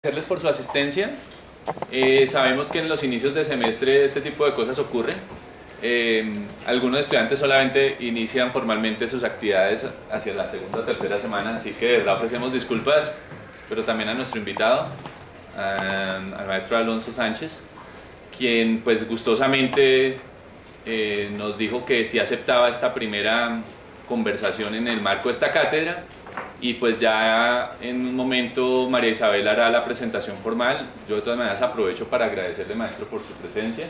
Agradecerles por su asistencia. Sabemos que en los inicios de semestre este tipo de cosas ocurren. Algunos estudiantes solamente inician formalmente sus actividades hacia la segunda o tercera semana, así que de verdad ofrecemos disculpas, pero también a nuestro invitado, al maestro Alonso Sánchez, quien pues gustosamente nos dijo que sí aceptaba esta primera conversación en el marco de esta cátedra. Y pues ya en un momento María Isabel hará la presentación formal. Yo de todas maneras aprovecho para agradecerle, maestro, por su presencia.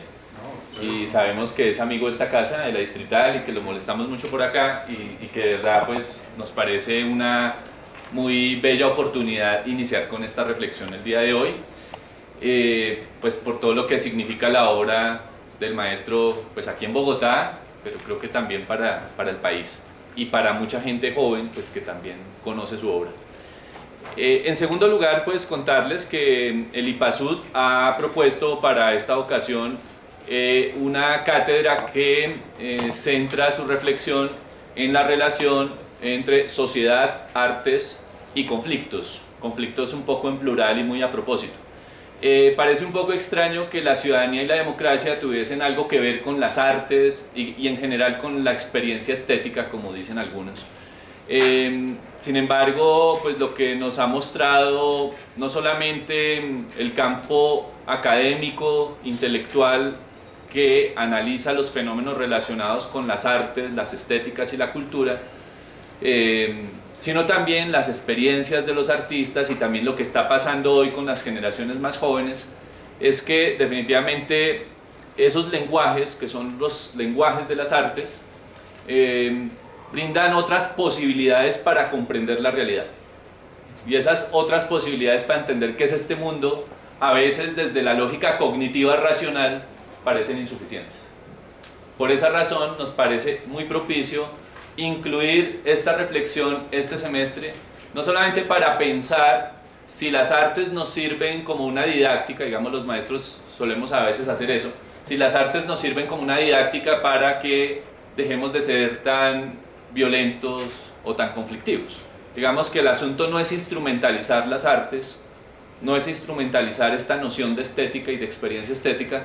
Y sabemos que es amigo de esta casa, de la Distrital, y que lo molestamos mucho por acá, y que de verdad pues nos parece una muy bella oportunidad iniciar con esta reflexión el día de hoy, pues por todo lo que significa la obra del maestro pues aquí en Bogotá, pero creo que también para el país y para mucha gente joven pues que también conoce su obra. En segundo lugar, pues contarles que el IPASUD ha propuesto para esta ocasión una cátedra que centra su reflexión en la relación entre sociedad, artes y conflictos un poco en plural y muy a propósito. Parece un poco extraño que la ciudadanía y la democracia tuviesen algo que ver con las artes y en general con la experiencia estética, como dicen algunos. Sin embargo, pues lo que nos ha mostrado no solamente el campo académico, intelectual, que analiza los fenómenos relacionados con las artes, las estéticas y la cultura, sino también las experiencias de los artistas y también lo que está pasando hoy con las generaciones más jóvenes, es que definitivamente esos lenguajes, que son los lenguajes de las artes, brindan otras posibilidades para comprender la realidad. Y esas otras posibilidades para entender qué es este mundo, a veces desde la lógica cognitiva racional, parecen insuficientes. Por esa razón nos parece muy propicio incluir esta reflexión este semestre, no solamente para pensar si las artes nos sirven como una didáctica, digamos los maestros solemos a veces hacer eso, si las artes nos sirven como una didáctica para que dejemos de ser tan violentos o tan conflictivos. Digamos que el asunto no es instrumentalizar las artes, no es instrumentalizar esta noción de estética y de experiencia estética,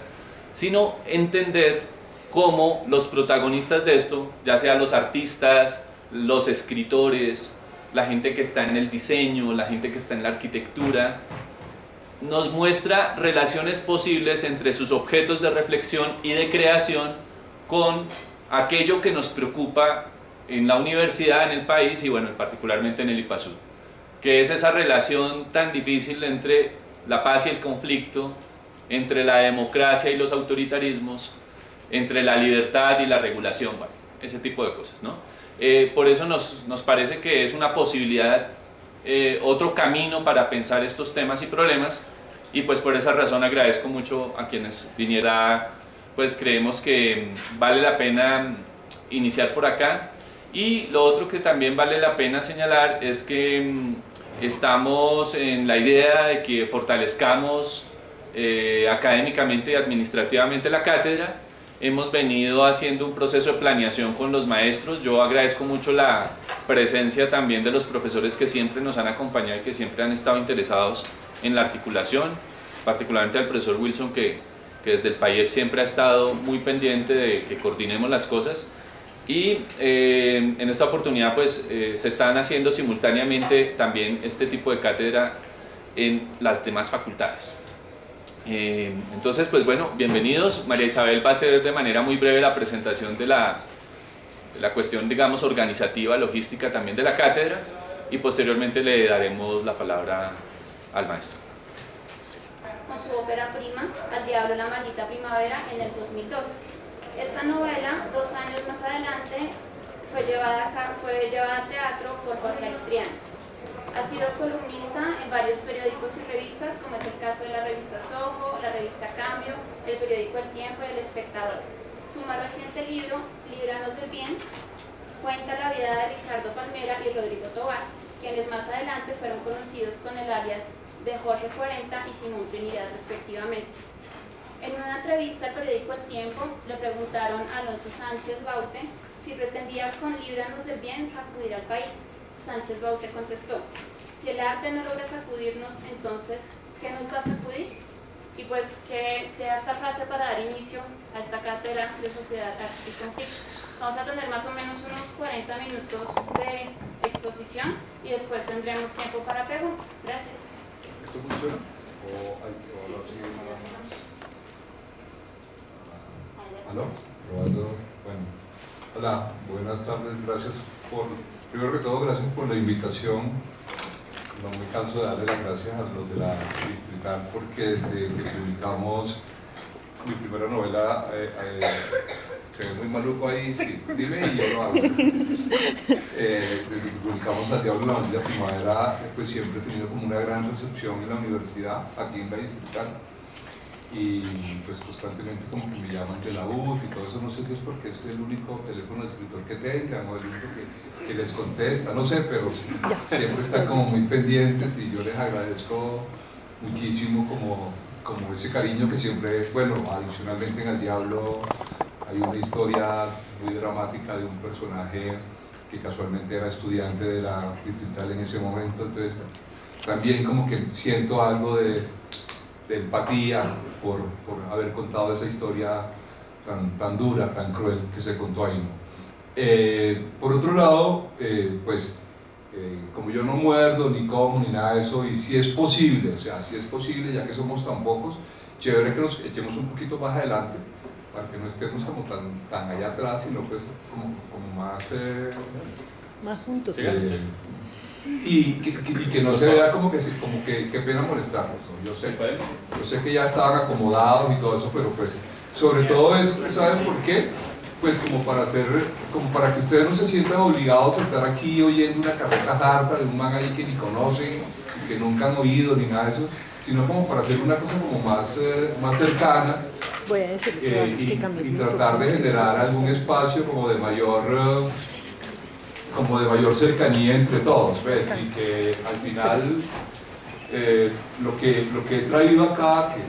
sino entender cómo los protagonistas de esto, ya sean los artistas, los escritores, la gente que está en el diseño, la gente que está en la arquitectura, nos muestra relaciones posibles entre sus objetos de reflexión y de creación con aquello que nos preocupa en la universidad, en el país y bueno, particularmente en el IPASUD, que es esa relación tan difícil entre la paz y el conflicto, entre la democracia y los autoritarismos, entre la libertad y la regulación, bueno, ese tipo de cosas, ¿no? Por eso nos parece que es una posibilidad, otro camino para pensar estos temas y problemas, y pues por esa razón agradezco mucho a quienes vinieran, pues creemos que vale la pena iniciar por acá. Y lo otro que también vale la pena señalar es que estamos en la idea de que fortalezcamos académicamente y administrativamente la cátedra. Hemos venido haciendo un proceso de planeación con los maestros. Yo agradezco mucho la presencia también de los profesores que siempre nos han acompañado y que siempre han estado interesados en la articulación, particularmente al profesor Wilson que desde el PAIEP siempre ha estado muy pendiente de que coordinemos las cosas. Y en esta oportunidad pues se están haciendo simultáneamente también este tipo de cátedra en las demás facultades. Entonces pues bueno, bienvenidos. María Isabel va a hacer de manera muy breve la presentación de la cuestión, digamos, organizativa, logística también de la cátedra, y posteriormente le daremos la palabra al maestro. Con su ópera prima, Al diablo la maldita primavera, en el 2002. Esta novela, 2 años más adelante, fue llevada a teatro por Jorge Triana. Ha sido columnista en varios periódicos y revistas, como es el caso de la revista Soho, la revista Cambio, el periódico El Tiempo y El Espectador. Su más reciente libro, Líbranos del Bien, cuenta la vida de Ricardo Palmera y Rodrigo Tovar, quienes más adelante fueron conocidos con el alias de Jorge 40 y Simón Trinidad respectivamente. En una entrevista al periódico El Tiempo le preguntaron a Alonso Sánchez Baute si pretendía con Líbranos del Bien sacudir al país. Sánchez Baute contestó: si el arte no logra sacudirnos, entonces ¿qué nos va a sacudir? Y pues que sea esta frase para dar inicio a esta cátedra de sociedad, artes y conflictos. Vamos a tener más o menos unos 40 minutos de exposición y después tendremos tiempo para preguntas. Gracias. ¿Esto funciona? ¿O no sigue nada más? ¿Aló? Probando. Bueno. Hola, buenas tardes. Gracias primero que todo, gracias por la invitación. No me canso de darle las gracias a los de la Distrital porque desde que publicamos mi primera novela, se ve muy maluco ahí, sí, dime y yo lo hago. Desde que publicamos Al Diablo la Maldita Primavera, pues siempre he tenido como una gran recepción en la universidad, aquí en la Distrital. Y pues constantemente como que me llaman de la UT y todo eso, no sé si es porque es el único teléfono de escritor que tengan o el único que les contesta, no sé, pero siempre están como muy pendientes y yo les agradezco muchísimo como ese cariño que siempre, bueno, adicionalmente en Al Diablo hay una historia muy dramática de un personaje que casualmente era estudiante de la Distrital en ese momento, entonces también como que siento algo de empatía por haber contado esa historia tan dura, tan cruel que se contó ahí, ¿no? Por otro lado, como yo no muerdo, ni como, ni nada de eso, y si es posible, o sea, si es posible, ya que somos tan pocos, chévere que nos echemos un poquito más adelante, para que no estemos como tan allá atrás, sino pues como más... más juntos. Y que no se vea como que qué pena molestarnos, ¿no? Yo sé que ya estaban acomodados y todo eso, pero pues sobre todo ¿saben por qué? Pues como para que ustedes no se sientan obligados a estar aquí oyendo una carreta harta de un man ahí que ni conocen y que nunca han oído ni nada de eso, sino como para hacer una cosa como más cercana. Voy a decir y tratar de generar algún espacio como de mayor cercanía entre todos, ¿ves? Y que al final lo que he traído acá, que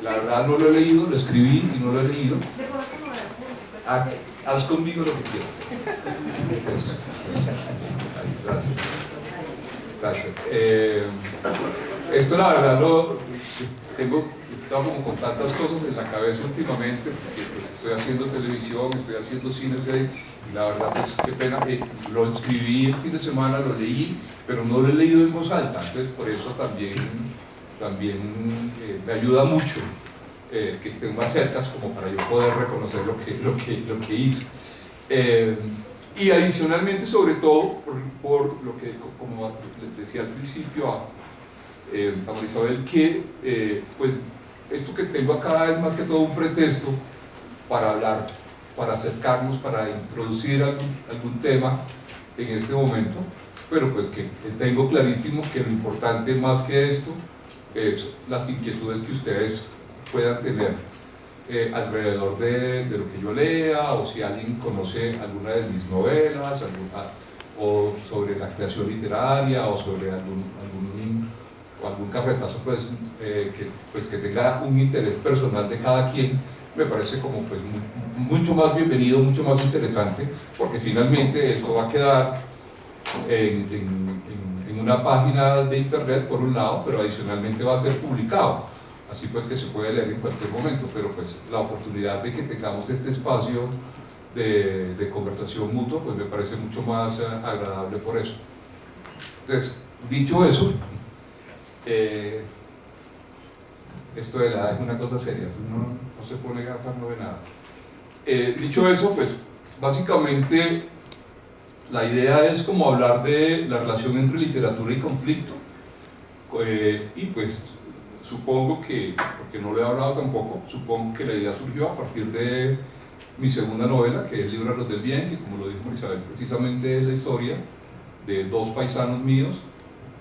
la verdad no lo he leído, lo escribí y no lo he leído, haz conmigo lo que quieras. Eso. Gracias. Gracias. Esto la verdad estaba como con tantas cosas en la cabeza últimamente, porque pues, estoy haciendo televisión, estoy haciendo cine, y la verdad pues qué pena, lo escribí el fin de semana, lo leí, pero no lo he leído en voz alta, entonces por eso también me ayuda mucho que estén más cercas como para yo poder reconocer lo que hice. Y adicionalmente, sobre todo, por lo que, como les decía al principio a Marisabel, que pues esto que tengo acá es más que todo un pretexto para hablar, para acercarnos, para introducir algún tema en este momento, pero pues que tengo clarísimo que lo importante más que esto es las inquietudes que ustedes puedan tener alrededor de lo que yo lea, o si alguien conoce alguna de mis novelas, o sobre la creación literaria, o sobre algún cafetazo que tenga un interés personal de cada quien, me parece como pues mucho más bienvenido, mucho más interesante, porque finalmente esto va a quedar en una página de internet por un lado, pero adicionalmente va a ser publicado, así pues que se puede leer en cualquier momento, pero pues la oportunidad de que tengamos este espacio de conversación mutua, pues me parece mucho más agradable por eso. Entonces, dicho eso, esto de la edad es una cosa seria, no se pone gafas, no ve nada. Dicho eso, pues básicamente la idea es como hablar de la relación entre literatura y conflicto, y pues supongo que, porque no lo he hablado tampoco, supongo que la idea surgió a partir de mi segunda novela, que es Líbralos del Bien, que como lo dijo Isabel, precisamente es la historia de dos paisanos míos,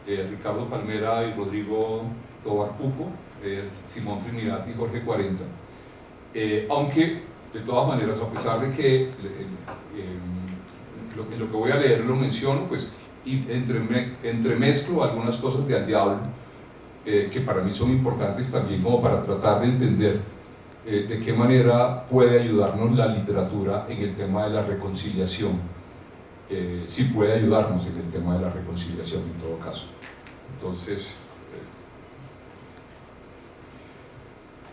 Ricardo Palmera y Rodrigo Tobar Pupo, Simón Trinidad y Jorge 40, aunque de todas maneras, a pesar de que lo que voy a leer lo menciono, pues y entremezclo algunas cosas de Al Diablo que para mí son importantes también como para tratar de entender de qué manera puede ayudarnos la literatura en el tema de la reconciliación, si puede ayudarnos en el tema de la reconciliación en todo caso. Entonces,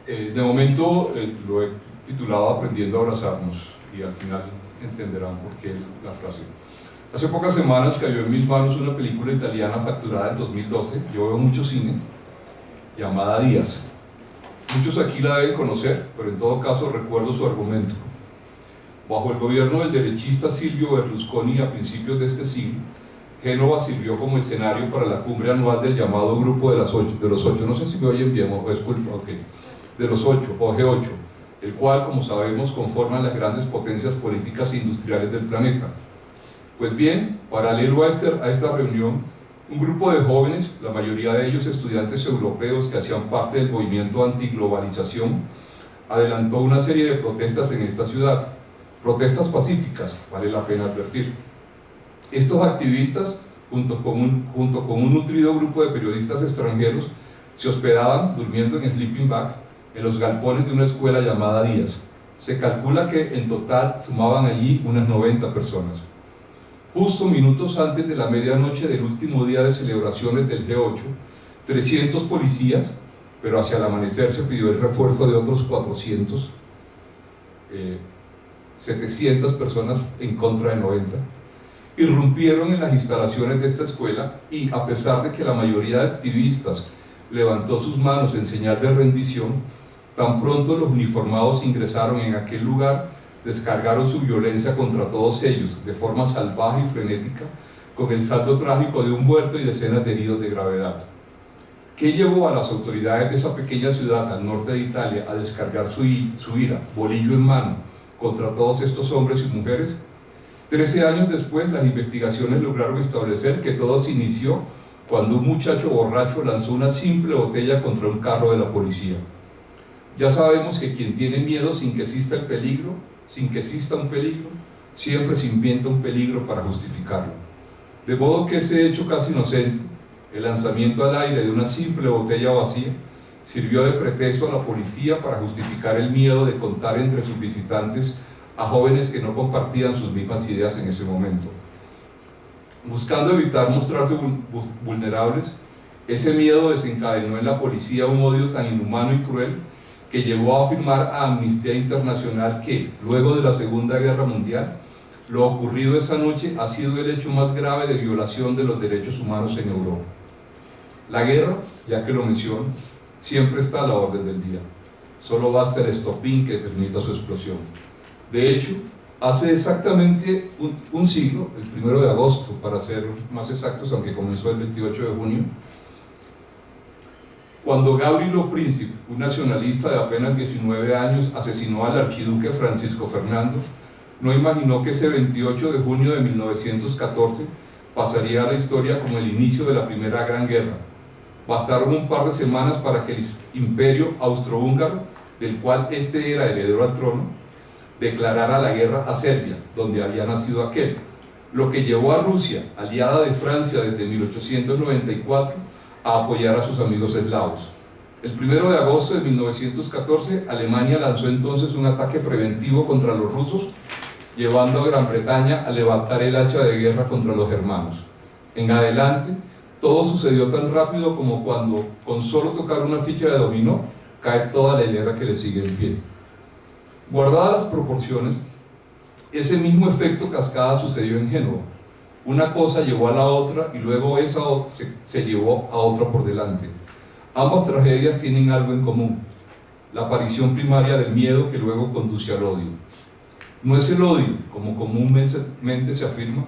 De momento lo he titulado Aprendiendo a abrazarnos y al final entenderán por qué la frase. Hace pocas semanas cayó en mis manos una película italiana facturada en 2012, yo veo mucho cine, llamada Díaz. Muchos aquí la deben conocer, pero en todo caso recuerdo su argumento. Bajo el gobierno del derechista Silvio Berlusconi a principios de este siglo, Génova sirvió como escenario para la cumbre anual del llamado Grupo de los Ocho, no sé si me oyen bien o es culpa, okay, de los Ocho, o G8, el cual, como sabemos, conforman las grandes potencias políticas e industriales del planeta. Pues bien, paralelo a esta reunión, un grupo de jóvenes, la mayoría de ellos estudiantes europeos que hacían parte del movimiento antiglobalización, adelantó una serie de protestas en esta ciudad, protestas pacíficas, vale la pena advertir. Estos activistas, junto con un nutrido grupo de periodistas extranjeros, se hospedaban, durmiendo en sleeping bag, en los galpones de una escuela llamada Díaz. Se calcula que en total sumaban allí unas 90 personas. Justo minutos antes de la medianoche del último día de celebraciones del G8, 300 policías, pero hacia el amanecer se pidió el refuerzo de otros 400, 700 personas en contra de 90, irrumpieron en las instalaciones de esta escuela y, a pesar de que la mayoría de activistas levantó sus manos en señal de rendición, tan pronto los uniformados ingresaron en aquel lugar, descargaron su violencia contra todos ellos de forma salvaje y frenética, con el saldo trágico de un muerto y decenas de heridos de gravedad. ¿Qué llevó a las autoridades de esa pequeña ciudad al norte de Italia a descargar su ira, bolillo en mano, contra todos estos hombres y mujeres? 13 años después, las investigaciones lograron establecer que todo se inició cuando un muchacho borracho lanzó una simple botella contra un carro de la policía. Ya sabemos que quien tiene miedo sin que exista un peligro, siempre se inventa un peligro para justificarlo. De modo que ese hecho casi inocente, el lanzamiento al aire de una simple botella vacía, sirvió de pretexto a la policía para justificar el miedo de contar entre sus visitantes a jóvenes que no compartían sus mismas ideas en ese momento. Buscando evitar mostrarse vulnerables, ese miedo desencadenó en la policía un odio tan inhumano y cruel que llevó a afirmar a Amnistía Internacional que, luego de la Segunda Guerra Mundial, lo ocurrido esa noche ha sido el hecho más grave de violación de los derechos humanos en Europa. La guerra, ya que lo menciono, siempre está a la orden del día. Solo basta el estopín que permita su explosión. De hecho, hace exactamente un siglo, el 1 de agosto, para ser más exactos, aunque comenzó el 28 de junio, cuando Gabrielo Príncipe, un nacionalista de apenas 19 años, asesinó al archiduque Francisco Fernando, no imaginó que ese 28 de junio de 1914 pasaría a la historia como el inicio de la Primera Gran Guerra. Bastaron un par de semanas para que el imperio austrohúngaro, del cual este era heredero al trono, declarara la guerra a Serbia, donde había nacido aquel, lo que llevó a Rusia, aliada de Francia desde 1894, a apoyar a sus amigos eslavos. El 1 de agosto de 1914, Alemania lanzó entonces un ataque preventivo contra los rusos, llevando a Gran Bretaña a levantar el hacha de guerra contra los germanos. En adelante, todo sucedió tan rápido como cuando, con solo tocar una ficha de dominó, cae toda la hilera que le sigue en pie. Guardadas las proporciones, ese mismo efecto cascada sucedió en Génova. Una cosa llevó a la otra y luego esa se llevó a otra por delante. Ambas tragedias tienen algo en común: la aparición primaria del miedo que luego conduce al odio. No es el odio, como comúnmente se afirma,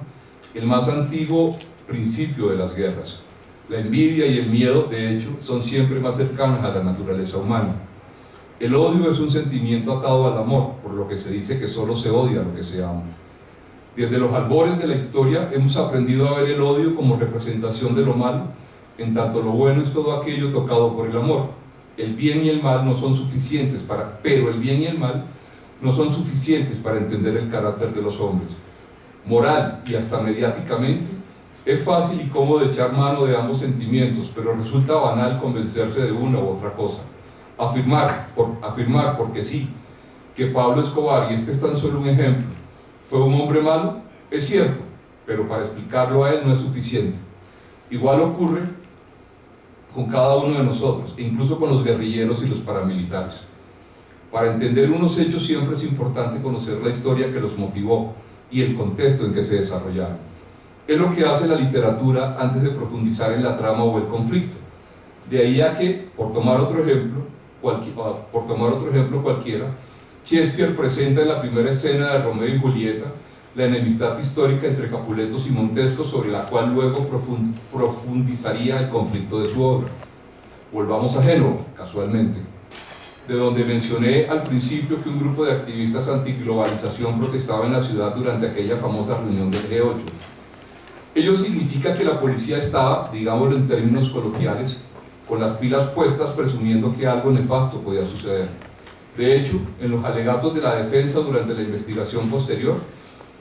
el más antiguo principio de las guerras. La envidia y el miedo, de hecho, son siempre más cercanos a la naturaleza humana. El odio es un sentimiento atado al amor, por lo que se dice que solo se odia lo que se ama. Desde los albores de la historia hemos aprendido a ver el odio como representación de lo malo, en tanto lo bueno es todo aquello tocado por el amor. El bien y el mal no son suficientes pero el bien y el mal no son suficientes para entender el carácter de los hombres. Moral y hasta mediáticamente, es fácil y cómodo echar mano de ambos sentimientos, pero resulta banal convencerse de una u otra cosa. Afirmar porque sí, que Pablo Escobar, y este es tan solo un ejemplo, fue un hombre malo, es cierto, pero para explicarlo a él no es suficiente. Igual ocurre con cada uno de nosotros, e incluso con los guerrilleros y los paramilitares. Para entender unos hechos siempre es importante conocer la historia que los motivó y el contexto en que se desarrollaron. Es lo que hace la literatura antes de profundizar en la trama o el conflicto. De ahí a que, por tomar otro ejemplo cualquiera, Shakespeare presenta en la primera escena de Romeo y Julieta la enemistad histórica entre Capuletos y Montesco, sobre la cual luego profundizaría el conflicto de su obra. Volvamos a Génova, casualmente, de donde mencioné al principio que un grupo de activistas antiglobalización protestaba en la ciudad durante aquella famosa reunión del G8. Ello significa que la policía estaba, digámoslo en términos coloquiales, con las pilas puestas, presumiendo que algo nefasto podía suceder. De hecho, en los alegatos de la defensa durante la investigación posterior,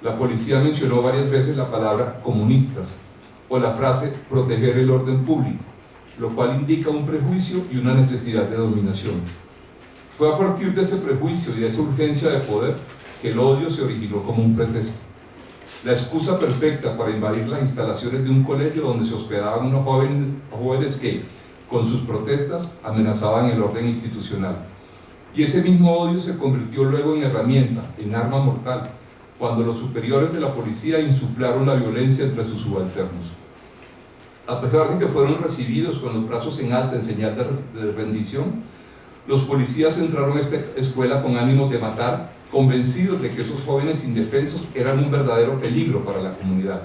la policía mencionó varias veces la palabra comunistas o la frase proteger el orden público, lo cual indica un prejuicio y una necesidad de dominación. Fue a partir de ese prejuicio y de esa urgencia de poder que el odio se originó como un pretexto. La excusa perfecta para invadir las instalaciones de un colegio donde se hospedaban unos jóvenes que, con sus protestas, amenazaban el orden institucional. Y ese mismo odio se convirtió luego en herramienta, en arma mortal, cuando los superiores de la policía insuflaron la violencia entre sus subalternos. A pesar de que fueron recibidos con los brazos en alta en señal de rendición, los policías entraron a esta escuela con ánimo de matar, convencidos de que esos jóvenes indefensos eran un verdadero peligro para la comunidad.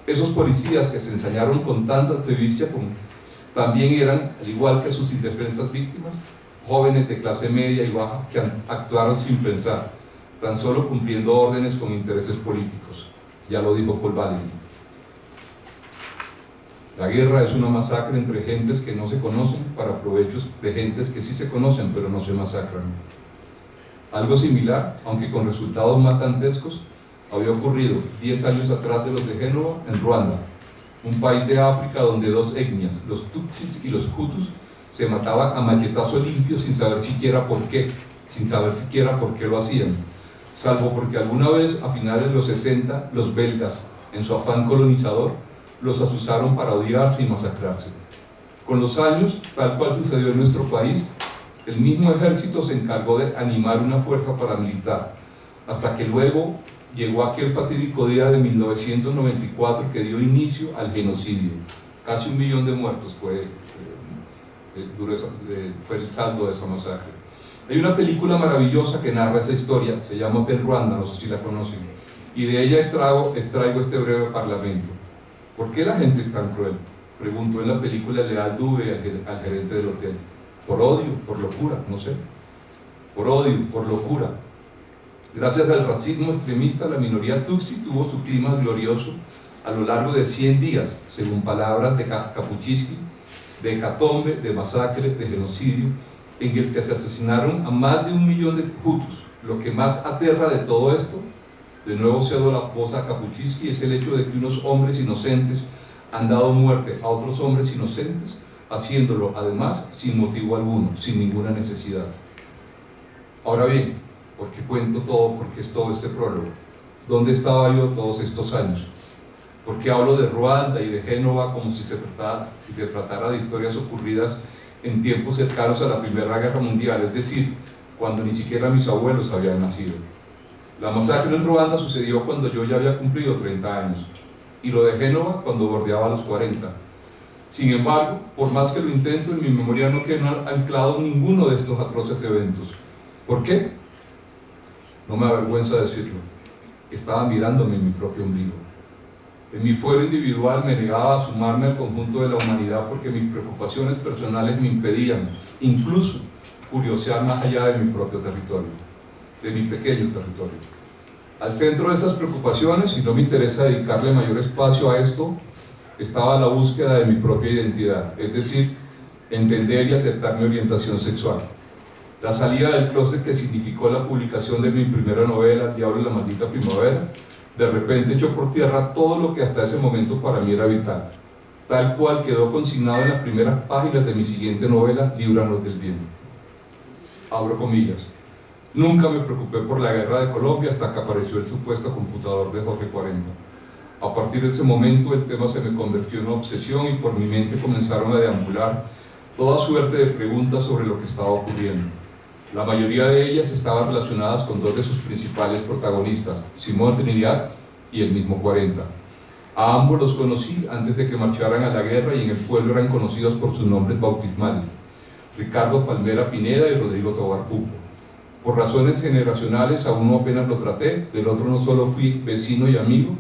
Esos policías que se ensañaron con tanta sevicia también eran, al igual que sus indefensas víctimas, jóvenes de clase media y baja que actuaron sin pensar, tan solo cumpliendo órdenes con intereses políticos. Ya lo dijo Paul Valéry. La guerra es una masacre entre gentes que no se conocen para provechos de gentes que sí se conocen pero no se masacran. Algo similar, aunque con resultados más dantescos, había ocurrido 10 años atrás de los de Génova en Ruanda, un país de África donde dos etnias, los Tutsis y los Hutus, se mataban a machetazo limpio sin saber siquiera por qué lo hacían, salvo porque alguna vez a finales de los 60 los belgas, en su afán colonizador, los asusaron para odiarse y masacrarse. Con los años, tal cual sucedió en nuestro país, el mismo ejército se encargó de animar una fuerza paramilitar, hasta que luego llegó aquel fatídico día de 1994 que dio inicio al genocidio. Casi 1 millón de muertos fue el saldo de esa masacre. Hay una película maravillosa que narra esa historia, se llama Hotel Ruanda, no sé si la conocen, y de ella extraigo este breve parlamento. ¿Por qué la gente es tan cruel?, preguntó en la película Leal Dube al gerente del hotel. Por odio, por locura, no sé. Por odio, por locura. Gracias al racismo extremista, la minoría Tutsi tuvo su clima glorioso a lo largo de 100 días, según palabras de Kapuscinski, de hecatombe, de masacre, de genocidio, en el que se asesinaron a más de 1 millón de Hutus. Lo que más aterra de todo esto, de nuevo cedo la voz a Kapuscinski, es el hecho de que unos hombres inocentes han dado muerte a otros hombres inocentes, haciéndolo además sin motivo alguno, sin ninguna necesidad. Ahora bien, ¿por qué cuento todo? ¿Por qué es todo este prólogo? ¿Dónde estaba yo todos estos años? ¿Por qué hablo de Ruanda y de Génova como si se tratara de historias ocurridas en tiempos cercanos a la Primera Guerra Mundial, es decir, cuando ni siquiera mis abuelos habían nacido? La masacre en Ruanda sucedió cuando yo ya había cumplido 30 años, y lo de Génova cuando bordeaba los 40. Sin embargo, por más que lo intento, en mi memoria no quedó anclado ninguno de estos atroces eventos. ¿Por qué? No me avergüenza decirlo. Estaba mirándome en mi propio ombligo. En mi fuero individual me negaba a sumarme al conjunto de la humanidad porque mis preocupaciones personales me impedían, incluso, curiosear más allá de mi propio territorio, de mi pequeño territorio. Al centro de esas preocupaciones, y no me interesa dedicarle mayor espacio a esto, estaba la búsqueda de mi propia identidad, es decir, entender y aceptar mi orientación sexual. La salida del closet que significó la publicación de mi primera novela, El Diablo y la Maldita Primavera, de repente echó por tierra todo lo que hasta ese momento para mí era vital, tal cual quedó consignado en las primeras páginas de mi siguiente novela, Líbranos del Bien. Abro comillas. Nunca me preocupé por la guerra de Colombia hasta que apareció el supuesto computador de Jorge 40. A partir de ese momento el tema se me convirtió en una obsesión y por mi mente comenzaron a deambular toda suerte de preguntas sobre lo que estaba ocurriendo. La mayoría de ellas estaban relacionadas con dos de sus principales protagonistas, Simón Trinidad y el mismo 40. A ambos los conocí antes de que marcharan a la guerra y en el pueblo eran conocidos por sus nombres bautismales, Ricardo Palmera Pineda y Rodrigo Tobar Pupo. Por razones generacionales a uno apenas lo traté, del otro no solo fui vecino y amigo,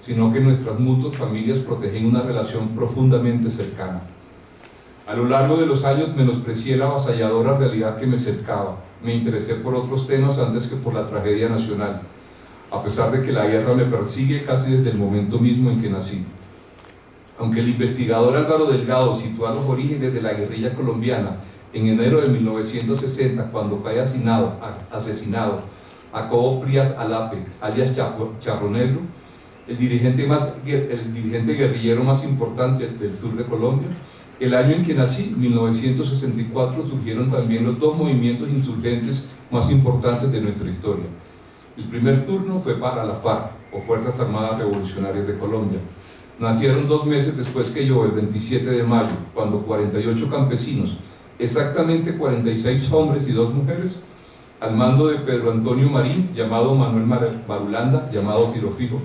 sino que nuestras mutuas familias protegen una relación profundamente cercana. A lo largo de los años menosprecié la avasalladora realidad que me cercaba. Me interesé por otros temas antes que por la tragedia nacional, a pesar de que la guerra me persigue casi desde el momento mismo en que nací. Aunque el investigador Álvaro Delgado sitúa los orígenes de la guerrilla colombiana en enero de 1960, cuando fue asesinado Jacobo Prías Alape, alias Charro Negro, el dirigente guerrillero más importante del sur de Colombia, el año en que nací, 1964, surgieron también los dos movimientos insurgentes más importantes de nuestra historia. El primer turno fue para la FARC, o Fuerzas Armadas Revolucionarias de Colombia. Nacieron 2 meses después que yo, el 27 de mayo, cuando 48 campesinos, exactamente 46 hombres y 2 mujeres, al mando de Pedro Antonio Marín, llamado Manuel Marulanda, llamado Tiro Fijo,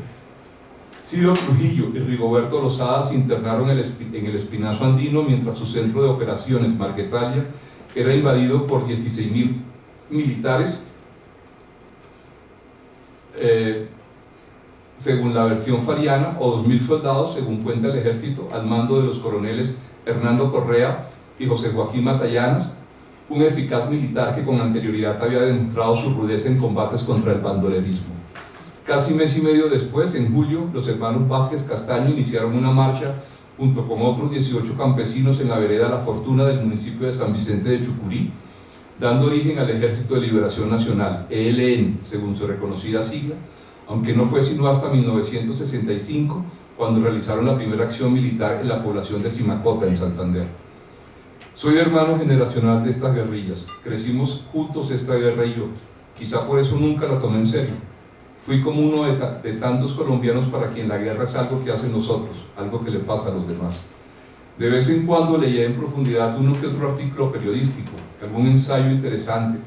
Ciro Trujillo y Rigoberto Lozada se internaron en el Espinazo Andino mientras su centro de operaciones, Marquetalia, era invadido por 16.000 militares, según la versión fariana, o 2.000 soldados, según cuenta el ejército, al mando de los coroneles Hernando Correa y José Joaquín Matallanas, un eficaz militar que con anterioridad había demostrado su rudeza en combates contra el bandolerismo. Casi mes y medio después, en julio, los hermanos Vázquez Castaño iniciaron una marcha junto con otros 18 campesinos en la vereda La Fortuna del municipio de San Vicente de Chucurí, dando origen al Ejército de Liberación Nacional, ELN, según su reconocida sigla, aunque no fue sino hasta 1965 cuando realizaron la primera acción militar en la población de Simacota, en Santander. Soy hermano generacional de estas guerrillas, crecimos juntos esta guerra y yo, quizá por eso nunca la tomé en serio. Fui como uno de tantos colombianos para quien la guerra es algo que hacen nosotros, algo que le pasa a los demás. De vez en cuando leía en profundidad uno que otro artículo periodístico, algún ensayo interesante,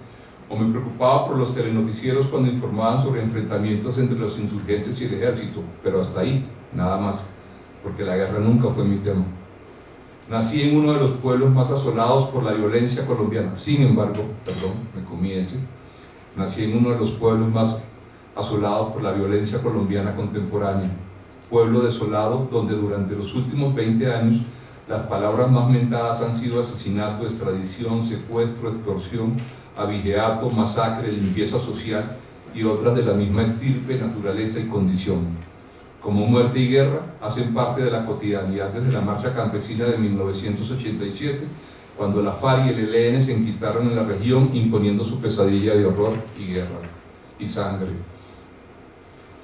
o me preocupaba por los telenoticieros cuando informaban sobre enfrentamientos entre los insurgentes y el ejército, pero hasta ahí, nada más, porque la guerra nunca fue mi tema. Nací en uno de los pueblos más asolados por la violencia colombiana, sin embargo, nací en uno de los pueblos más asolados por la violencia colombiana contemporánea, pueblo desolado donde durante los últimos 20 años las palabras más mentadas han sido asesinato, extradición, secuestro, extorsión, abigeato, masacre, limpieza social y otras de la misma estirpe, naturaleza y condición. Como muerte y guerra hacen parte de la cotidianidad desde la marcha campesina de 1987, cuando la FARC y el ELN se enquistaron en la región imponiendo su pesadilla de horror y guerra y sangre.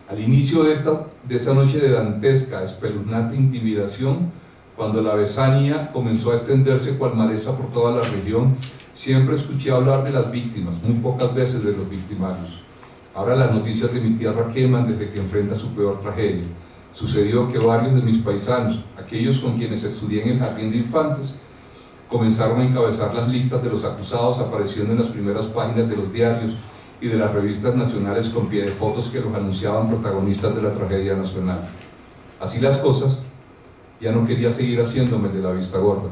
Al inicio de esta noche de dantesca, espeluznante intimidación, cuando la Besania comenzó a extenderse cual maleza por toda la región, siempre escuché hablar de las víctimas, muy pocas veces de los victimarios. Ahora las noticias de mi tierra queman desde que enfrenta su peor tragedia. Sucedió que varios de mis paisanos, aquellos con quienes estudié en el jardín de infantes, comenzaron a encabezar las listas de los acusados, apareciendo en las primeras páginas de los diarios y de las revistas nacionales con pie de fotos que los anunciaban protagonistas de la tragedia nacional. Así las cosas, ya no quería seguir haciéndome de la vista gorda.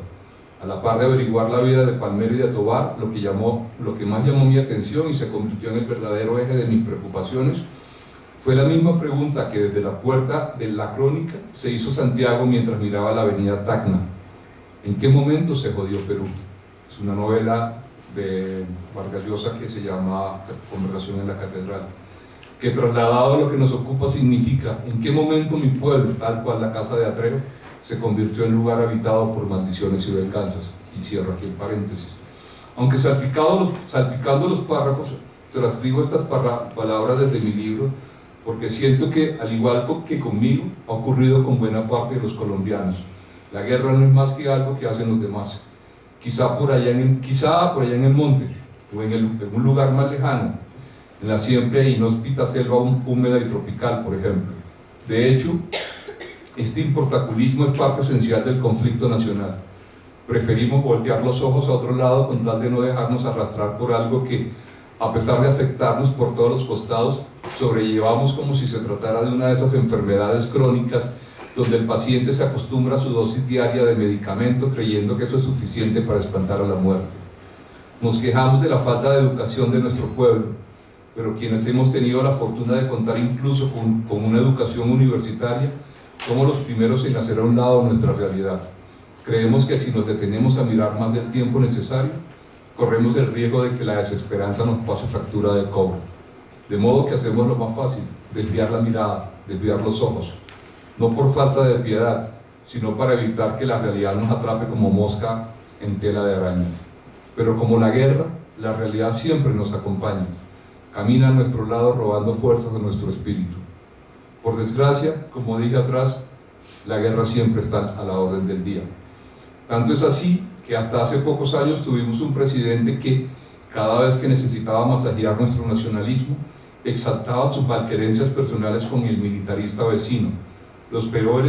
A la par de averiguar la vida de Palmero y de Tobar, lo que más llamó mi atención y se convirtió en el verdadero eje de mis preocupaciones, fue la misma pregunta que desde la puerta de la crónica se hizo Santiago mientras miraba la avenida Tacna. ¿En qué momento se jodió Perú? Es una novela de Vargas Llosa que se llama Conversación en la Catedral, que trasladado a lo que nos ocupa significa en qué momento mi pueblo, tal cual la casa de Atreo, se convirtió en lugar habitado por maldiciones y venganzas. Y cierro aquí el paréntesis. Aunque salpicando los párrafos, transcribo estas palabras desde mi libro, porque siento que, al igual que conmigo, ha ocurrido con buena parte de los colombianos. La guerra no es más que algo que hacen los demás. Quizá por allá en el monte, o en un lugar más lejano, en la siempre inhóspita selva húmeda y tropical, por ejemplo. De hecho, este importaculismo es parte esencial del conflicto nacional. Preferimos voltear los ojos a otro lado con tal de no dejarnos arrastrar por algo que, a pesar de afectarnos por todos los costados, sobrellevamos como si se tratara de una de esas enfermedades crónicas donde el paciente se acostumbra a su dosis diaria de medicamento creyendo que eso es suficiente para espantar a la muerte. Nos quejamos de la falta de educación de nuestro pueblo, pero quienes hemos tenido la fortuna de contar incluso con una educación universitaria, somos los primeros en hacer a un lado nuestra realidad. Creemos que si nos detenemos a mirar más del tiempo necesario, corremos el riesgo de que la desesperanza nos pase factura de cobro. De modo que hacemos lo más fácil, desviar la mirada, desviar los ojos, no por falta de piedad, sino para evitar que la realidad nos atrape como mosca en tela de araña. Pero como la guerra, la realidad siempre nos acompaña, camina a nuestro lado robando fuerzas a nuestro espíritu. Por desgracia, como dije atrás, la guerra siempre está a la orden del día. Tanto es así que hasta hace pocos años tuvimos un presidente que, cada vez que necesitaba masajear nuestro nacionalismo, exaltaba sus malquerencias personales con el militarista vecino. Lo peor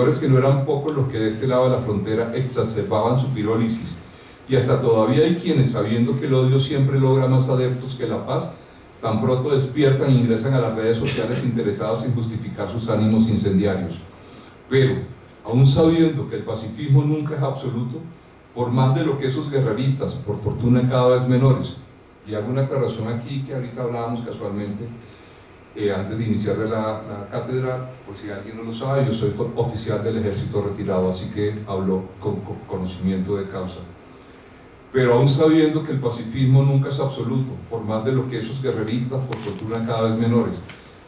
es que no eran pocos los que de este lado de la frontera exacerbaban su pirólisis, y hasta todavía hay quienes, sabiendo que el odio siempre logra más adeptos que la paz, tan pronto despiertan e ingresan a las redes sociales interesados en justificar sus ánimos incendiarios. Pero, aún sabiendo que el pacifismo nunca es absoluto, por más de lo que esos guerreristas, por fortuna cada vez menores, y hago una aclaración aquí que ahorita hablábamos casualmente, antes de iniciar la cátedra, por si alguien no lo sabe, yo soy oficial del ejército retirado, así que hablo con conocimiento de causa. Pero aún sabiendo que el pacifismo nunca es absoluto, por más de lo que esos guerreristas, por fortuna cada vez menores,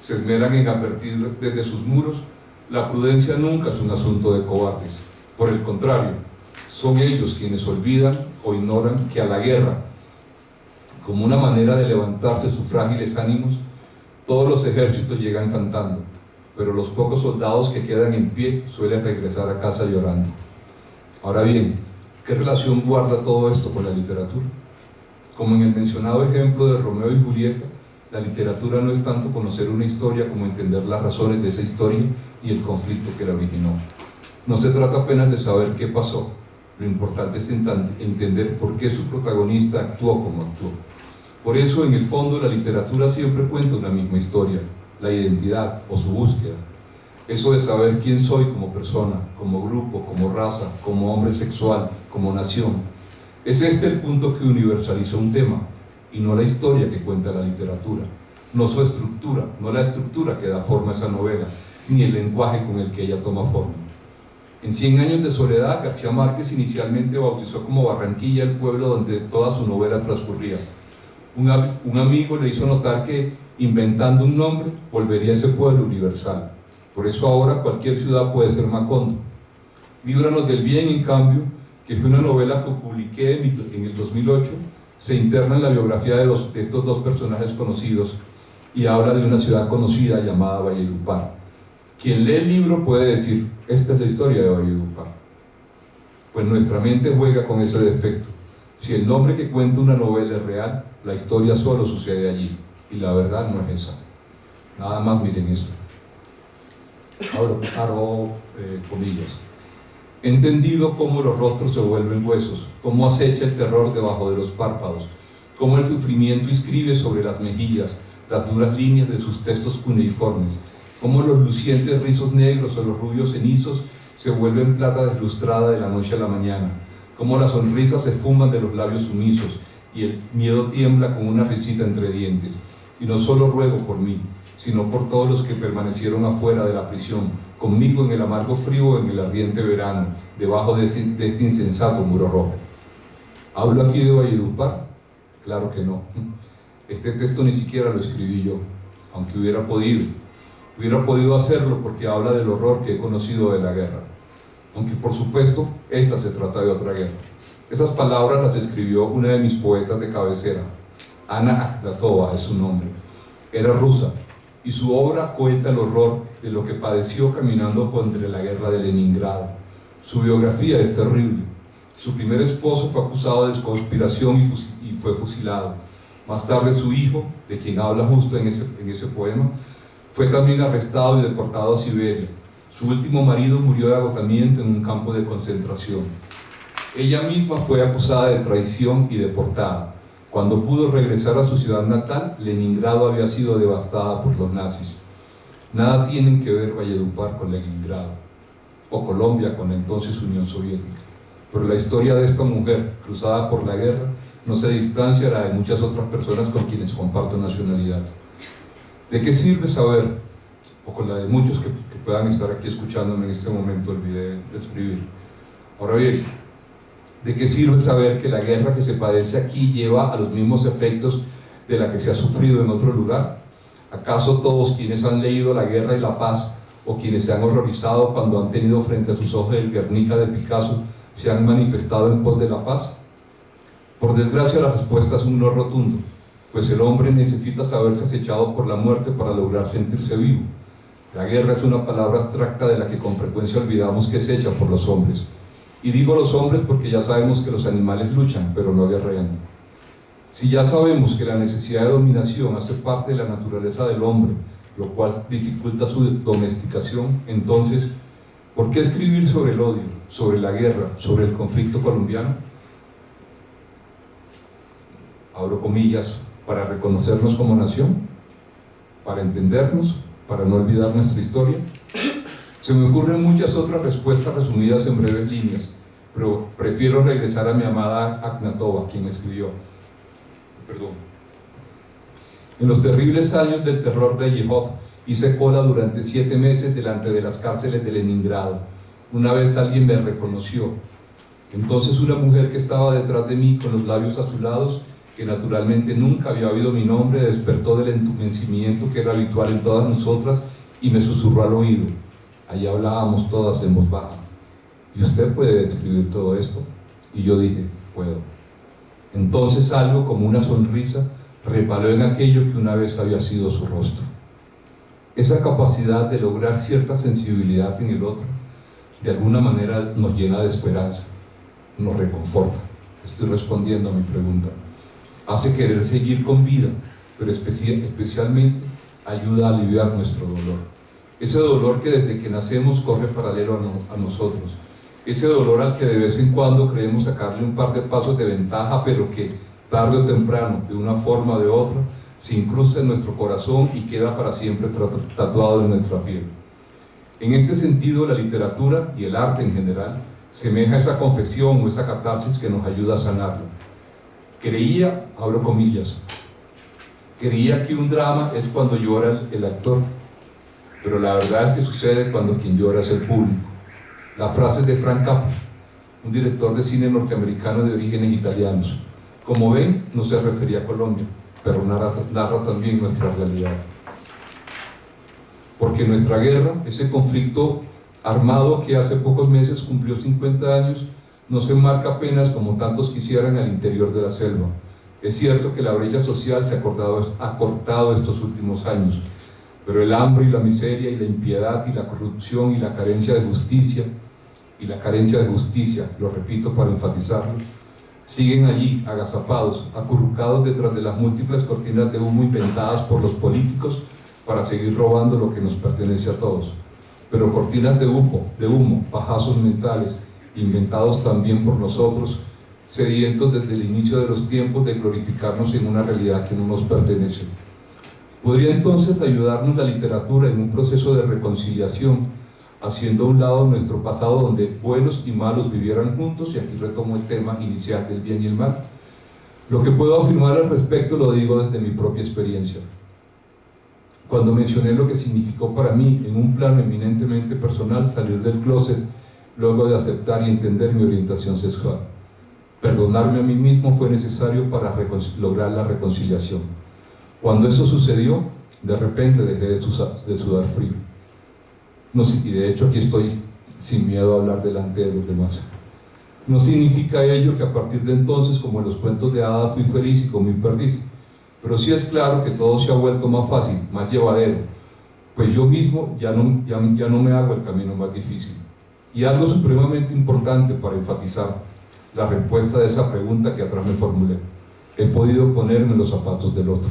se esmeran en advertir desde sus muros, la prudencia nunca es un asunto de cobardes. Por el contrario, son ellos quienes olvidan o ignoran que a la guerra, como una manera de levantarse sus frágiles ánimos, todos los ejércitos llegan cantando, pero los pocos soldados que quedan en pie suelen regresar a casa llorando. Ahora bien, ¿qué relación guarda todo esto con la literatura? Como en el mencionado ejemplo de Romeo y Julieta, la literatura no es tanto conocer una historia como entender las razones de esa historia y el conflicto que la originó. No se trata apenas de saber qué pasó, lo importante es entender por qué su protagonista actuó como actuó. Por eso, en el fondo, la literatura siempre cuenta una misma historia, la identidad o su búsqueda. Eso de saber quién soy como persona, como grupo, como raza, como hombre sexual, como nación. Es este el punto que universaliza un tema, y no la historia que cuenta la literatura, no su estructura, no la estructura que da forma a esa novela, ni el lenguaje con el que ella toma forma. En 100 años de soledad, García Márquez inicialmente bautizó como Barranquilla el pueblo donde toda su novela transcurría. Un amigo le hizo notar que, inventando un nombre, volvería a ese pueblo universal. Por eso ahora cualquier ciudad puede ser Macondo. Líbranos del bien, en cambio, que fue una novela que publiqué en el 2008, se interna en la biografía de estos dos personajes conocidos y habla de una ciudad conocida llamada Valledupar. Quien lee el libro puede decir, esta es la historia de Valledupar. Pues nuestra mente juega con ese defecto. Si el nombre que cuenta una novela es real, la historia solo sucede allí, y la verdad no es esa. Nada más miren esto. Abro comillas. He entendido cómo los rostros se vuelven huesos, cómo acecha el terror debajo de los párpados, cómo el sufrimiento inscribe sobre las mejillas las duras líneas de sus textos cuneiformes, cómo los lucientes rizos negros o los rubios cenizos se vuelven plata deslustrada de la noche a la mañana, cómo las sonrisas se fuman de los labios sumisos y el miedo tiembla con una risita entre dientes. Y no solo ruego por mí, sino por todos los que permanecieron afuera de la prisión, conmigo en el amargo frío o en el ardiente verano, debajo de este insensato muro rojo. ¿Hablo aquí de Valledupar? Claro que no. Este texto ni siquiera lo escribí yo, aunque hubiera podido hacerlo porque habla del horror que he conocido de la guerra. Aunque por supuesto, esta se trata de otra guerra. Esas palabras las escribió una de mis poetas de cabecera. Anna Akhmatova es su nombre. Era rusa, y su obra cuenta el horror de lo que padeció caminando por entre la guerra de Leningrado. Su biografía es terrible. Su primer esposo fue acusado de conspiración y fue fusilado. Más tarde su hijo, de quien habla justo en ese poema, fue también arrestado y deportado a Siberia. Su último marido murió de agotamiento en un campo de concentración. Ella misma fue acusada de traición y deportada. Cuando pudo regresar a su ciudad natal, Leningrado había sido devastada por los nazis. Nada tienen que ver Valledupar con Leningrado, o Colombia con la entonces Unión Soviética. Pero la historia de esta mujer, cruzada por la guerra, no se distancia a la de muchas otras personas con quienes comparto nacionalidad. ¿De qué sirve saber, o con la de muchos que puedan estar aquí escuchándome en este momento, olvidé de escribir? Ahora bien, ¿de qué sirve saber que la guerra que se padece aquí lleva a los mismos efectos de la que se ha sufrido en otro lugar? ¿Acaso todos quienes han leído La Guerra y la Paz, o quienes se han horrorizado cuando han tenido frente a sus ojos el Guernica de Picasso, se han manifestado en pos de la paz? Por desgracia, la respuesta es un no rotundo, pues el hombre necesita saberse acechado por la muerte para lograr sentirse vivo. La guerra es una palabra abstracta de la que con frecuencia olvidamos que es hecha por los hombres. Y digo los hombres porque ya sabemos que los animales luchan, pero no guerrean. Si ya sabemos que la necesidad de dominación hace parte de la naturaleza del hombre, lo cual dificulta su domesticación, entonces, ¿por qué escribir sobre el odio, sobre la guerra, sobre el conflicto colombiano? Abro comillas, para reconocernos como nación, para entendernos, para no olvidar nuestra historia. Se me ocurren muchas otras respuestas resumidas en breves líneas, pero prefiero regresar a mi amada Akhmatova, quien escribió. En los terribles años del terror de Yehov, hice cola durante 7 meses delante de las cárceles de Leningrado. Una vez alguien me reconoció. Entonces una mujer que estaba detrás de mí con los labios azulados, que naturalmente nunca había oído mi nombre, despertó del entumecimiento que era habitual en todas nosotras y me susurró al oído. Allí hablábamos todas en voz baja. ¿Y usted puede describir todo esto? Y yo dije, puedo. Entonces algo como una sonrisa reparó en aquello que una vez había sido su rostro. Esa capacidad de lograr cierta sensibilidad en el otro, de alguna manera nos llena de esperanza, nos reconforta. Estoy respondiendo a mi pregunta. Hace querer seguir con vida, pero especialmente ayuda a aliviar nuestro dolor. Ese dolor que desde que nacemos corre paralelo a nosotros. Ese dolor al que de vez en cuando creemos sacarle un par de pasos de ventaja, pero que tarde o temprano, de una forma o de otra, se incrusta en nuestro corazón y queda para siempre tatuado en nuestra piel. En este sentido, la literatura y el arte en general semeja a esa confesión o esa catarsis que nos ayuda a sanarlo. Creía, abro comillas, creía que un drama es cuando llora el actor, pero la verdad es que sucede cuando quien llora es el público. La frase es de Frank Capra, un director de cine norteamericano de orígenes italianos. Como ven, no se refería a Colombia, pero narra también nuestra realidad. Porque nuestra guerra, ese conflicto armado que hace pocos meses cumplió 50 años, no se enmarca apenas como tantos quisieran al interior de la selva. Es cierto que la brecha social se ha cortado estos últimos años, pero el hambre y la miseria y la impiedad y la corrupción y la carencia de justicia, lo repito para enfatizarlo, siguen allí agazapados, acurrucados detrás de las múltiples cortinas de humo inventadas por los políticos para seguir robando lo que nos pertenece a todos. Pero cortinas de humo, pajazos mentales, inventados también por nosotros, sedientos desde el inicio de los tiempos de glorificarnos en una realidad que no nos pertenece. ¿Podría entonces ayudarnos la literatura en un proceso de reconciliación, haciendo a un lado nuestro pasado donde buenos y malos vivieran juntos? Y aquí retomo el tema inicial del bien y el mal. Lo que puedo afirmar al respecto lo digo desde mi propia experiencia. Cuando mencioné lo que significó para mí, en un plano eminentemente personal, salir del closet luego de aceptar y entender mi orientación sexual. Perdonarme a mí mismo fue necesario para lograr la reconciliación. Cuando eso sucedió, de repente dejé de sudar frío. Y de hecho aquí estoy sin miedo a hablar delante de los demás. No significa ello que a partir de entonces, como en los cuentos de hadas, fui feliz y comí perdiz. Pero sí es claro que todo se ha vuelto más fácil, más llevadero, pues yo mismo ya no me hago el camino más difícil. Y algo supremamente importante para enfatizar la respuesta de esa pregunta que atrás me formulé: he podido ponerme en los zapatos del otro.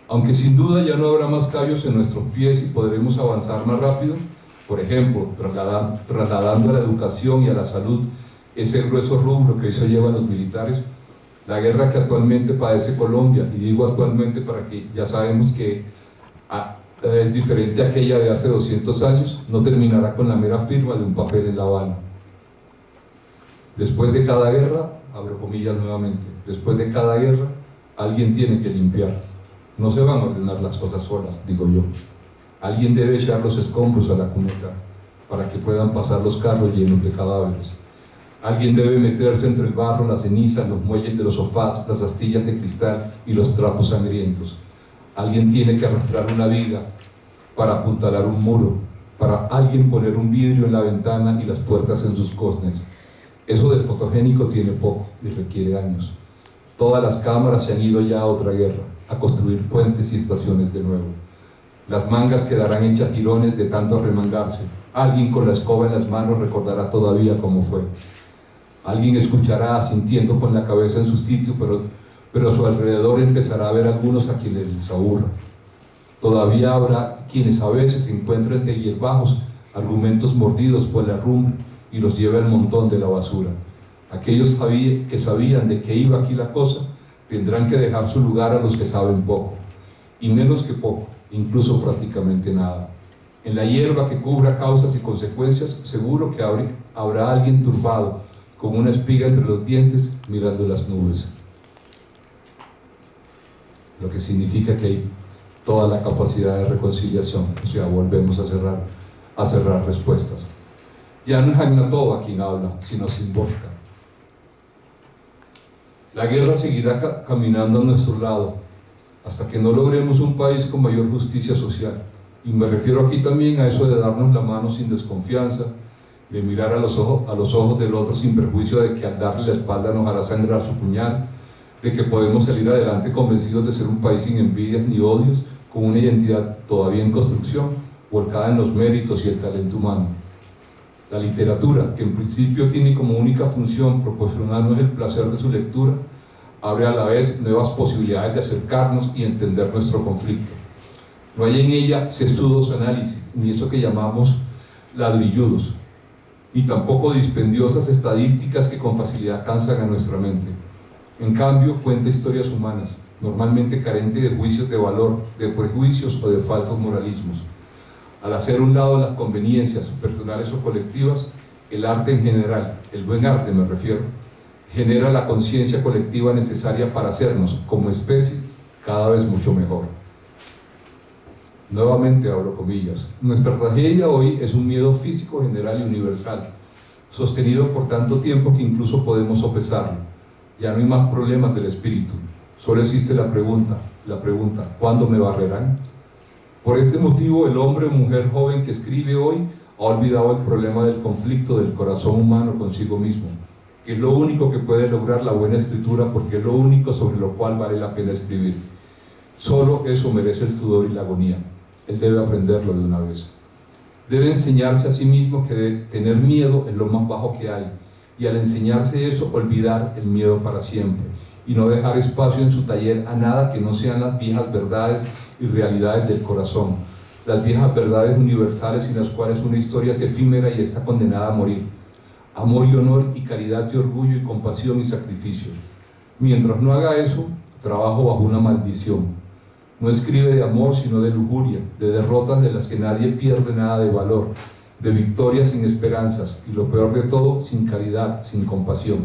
Aunque sin duda ya no habrá más callos en nuestros pies y podremos avanzar más rápido, por ejemplo, trasladando a la educación y a la salud ese grueso rubro que hoy se llevan los militares, la guerra que actualmente padece Colombia, y digo actualmente para que ya sabemos que es diferente a aquella de hace 200 años, no terminará con la mera firma de un papel en La Habana. Después de cada guerra, abro comillas nuevamente, después de cada guerra, alguien tiene que limpiar. No se van a ordenar las cosas solas, digo yo. Alguien debe echar los escombros a la cuneta para que puedan pasar los carros llenos de cadáveres. Alguien debe meterse entre el barro, la ceniza, los muelles de los sofás, las astillas de cristal y los trapos sangrientos. Alguien tiene que arrastrar una viga para apuntalar un muro, para alguien poner un vidrio en la ventana y las puertas en sus goznes. Eso de fotogénico tiene poco y requiere años. Todas las cámaras se han ido ya a otra guerra, a construir puentes y estaciones de nuevo. Las mangas quedarán hechas jirones de tanto arremangarse. Alguien con la escoba en las manos recordará todavía cómo fue. Alguien escuchará asintiendo con la cabeza en su sitio, pero a su alrededor empezará a ver algunos a quienes les aburra. Todavía habrá quienes a veces encuentran de hierbajos argumentos mordidos por la rumba y los lleva al montón de la basura. Aquellos que sabían de qué iba aquí la cosa tendrán que dejar su lugar a los que saben poco, y menos que poco, incluso prácticamente nada. En la hierba que cubra causas y consecuencias, seguro que habrá alguien turbado, con una espiga entre los dientes, mirando las nubes. Lo que significa que hay toda la capacidad de reconciliación, o sea, volvemos a cerrar respuestas. Ya no es Agnatova quien habla, sino Szymborska. La guerra seguirá caminando a nuestro lado, hasta que no logremos un país con mayor justicia social. Y me refiero aquí también a eso de darnos la mano sin desconfianza, de mirar a los ojos del otro sin perjuicio de que al darle la espalda nos hará sangrar su puñal, de que podemos salir adelante convencidos de ser un país sin envidias ni odios, con una identidad todavía en construcción, volcada en los méritos y el talento humano. La literatura, que en principio tiene como única función proporcionarnos el placer de su lectura, abre a la vez nuevas posibilidades de acercarnos y entender nuestro conflicto. No hay en ella sesudos análisis, ni eso que llamamos ladrilludos, ni tampoco dispendiosas estadísticas que con facilidad cansan a nuestra mente. En cambio, cuenta historias humanas, normalmente carentes de juicios de valor, de prejuicios o de falsos moralismos. Al hacer un lado las conveniencias personales o colectivas, el arte en general, el buen arte me refiero, genera la conciencia colectiva necesaria para hacernos, como especie, cada vez mucho mejor. Nuevamente abro comillas. Nuestra tragedia hoy es un miedo físico general y universal, sostenido por tanto tiempo que incluso podemos sopesarlo. Ya no hay más problemas del espíritu, solo existe la pregunta, ¿cuándo me barrerán? Por este motivo, el hombre o mujer joven que escribe hoy ha olvidado el problema del conflicto del corazón humano consigo mismo, que es lo único que puede lograr la buena escritura, porque es lo único sobre lo cual vale la pena escribir. Solo eso merece el sudor y la agonía. Él debe aprenderlo de una vez. Debe enseñarse a sí mismo que tener miedo es lo más bajo que hay, y al enseñarse eso, olvidar el miedo para siempre, y no dejar espacio en su taller a nada que no sean las viejas verdades y realidades del corazón, las viejas verdades universales sin las cuales una historia es efímera y está condenada a morir. Amor y honor y caridad y orgullo y compasión y sacrificio. Mientras no haga eso, trabajo bajo una maldición. No escribe de amor sino de lujuria, de derrotas de las que nadie pierde nada de valor, de victorias sin esperanzas y lo peor de todo, sin caridad, sin compasión.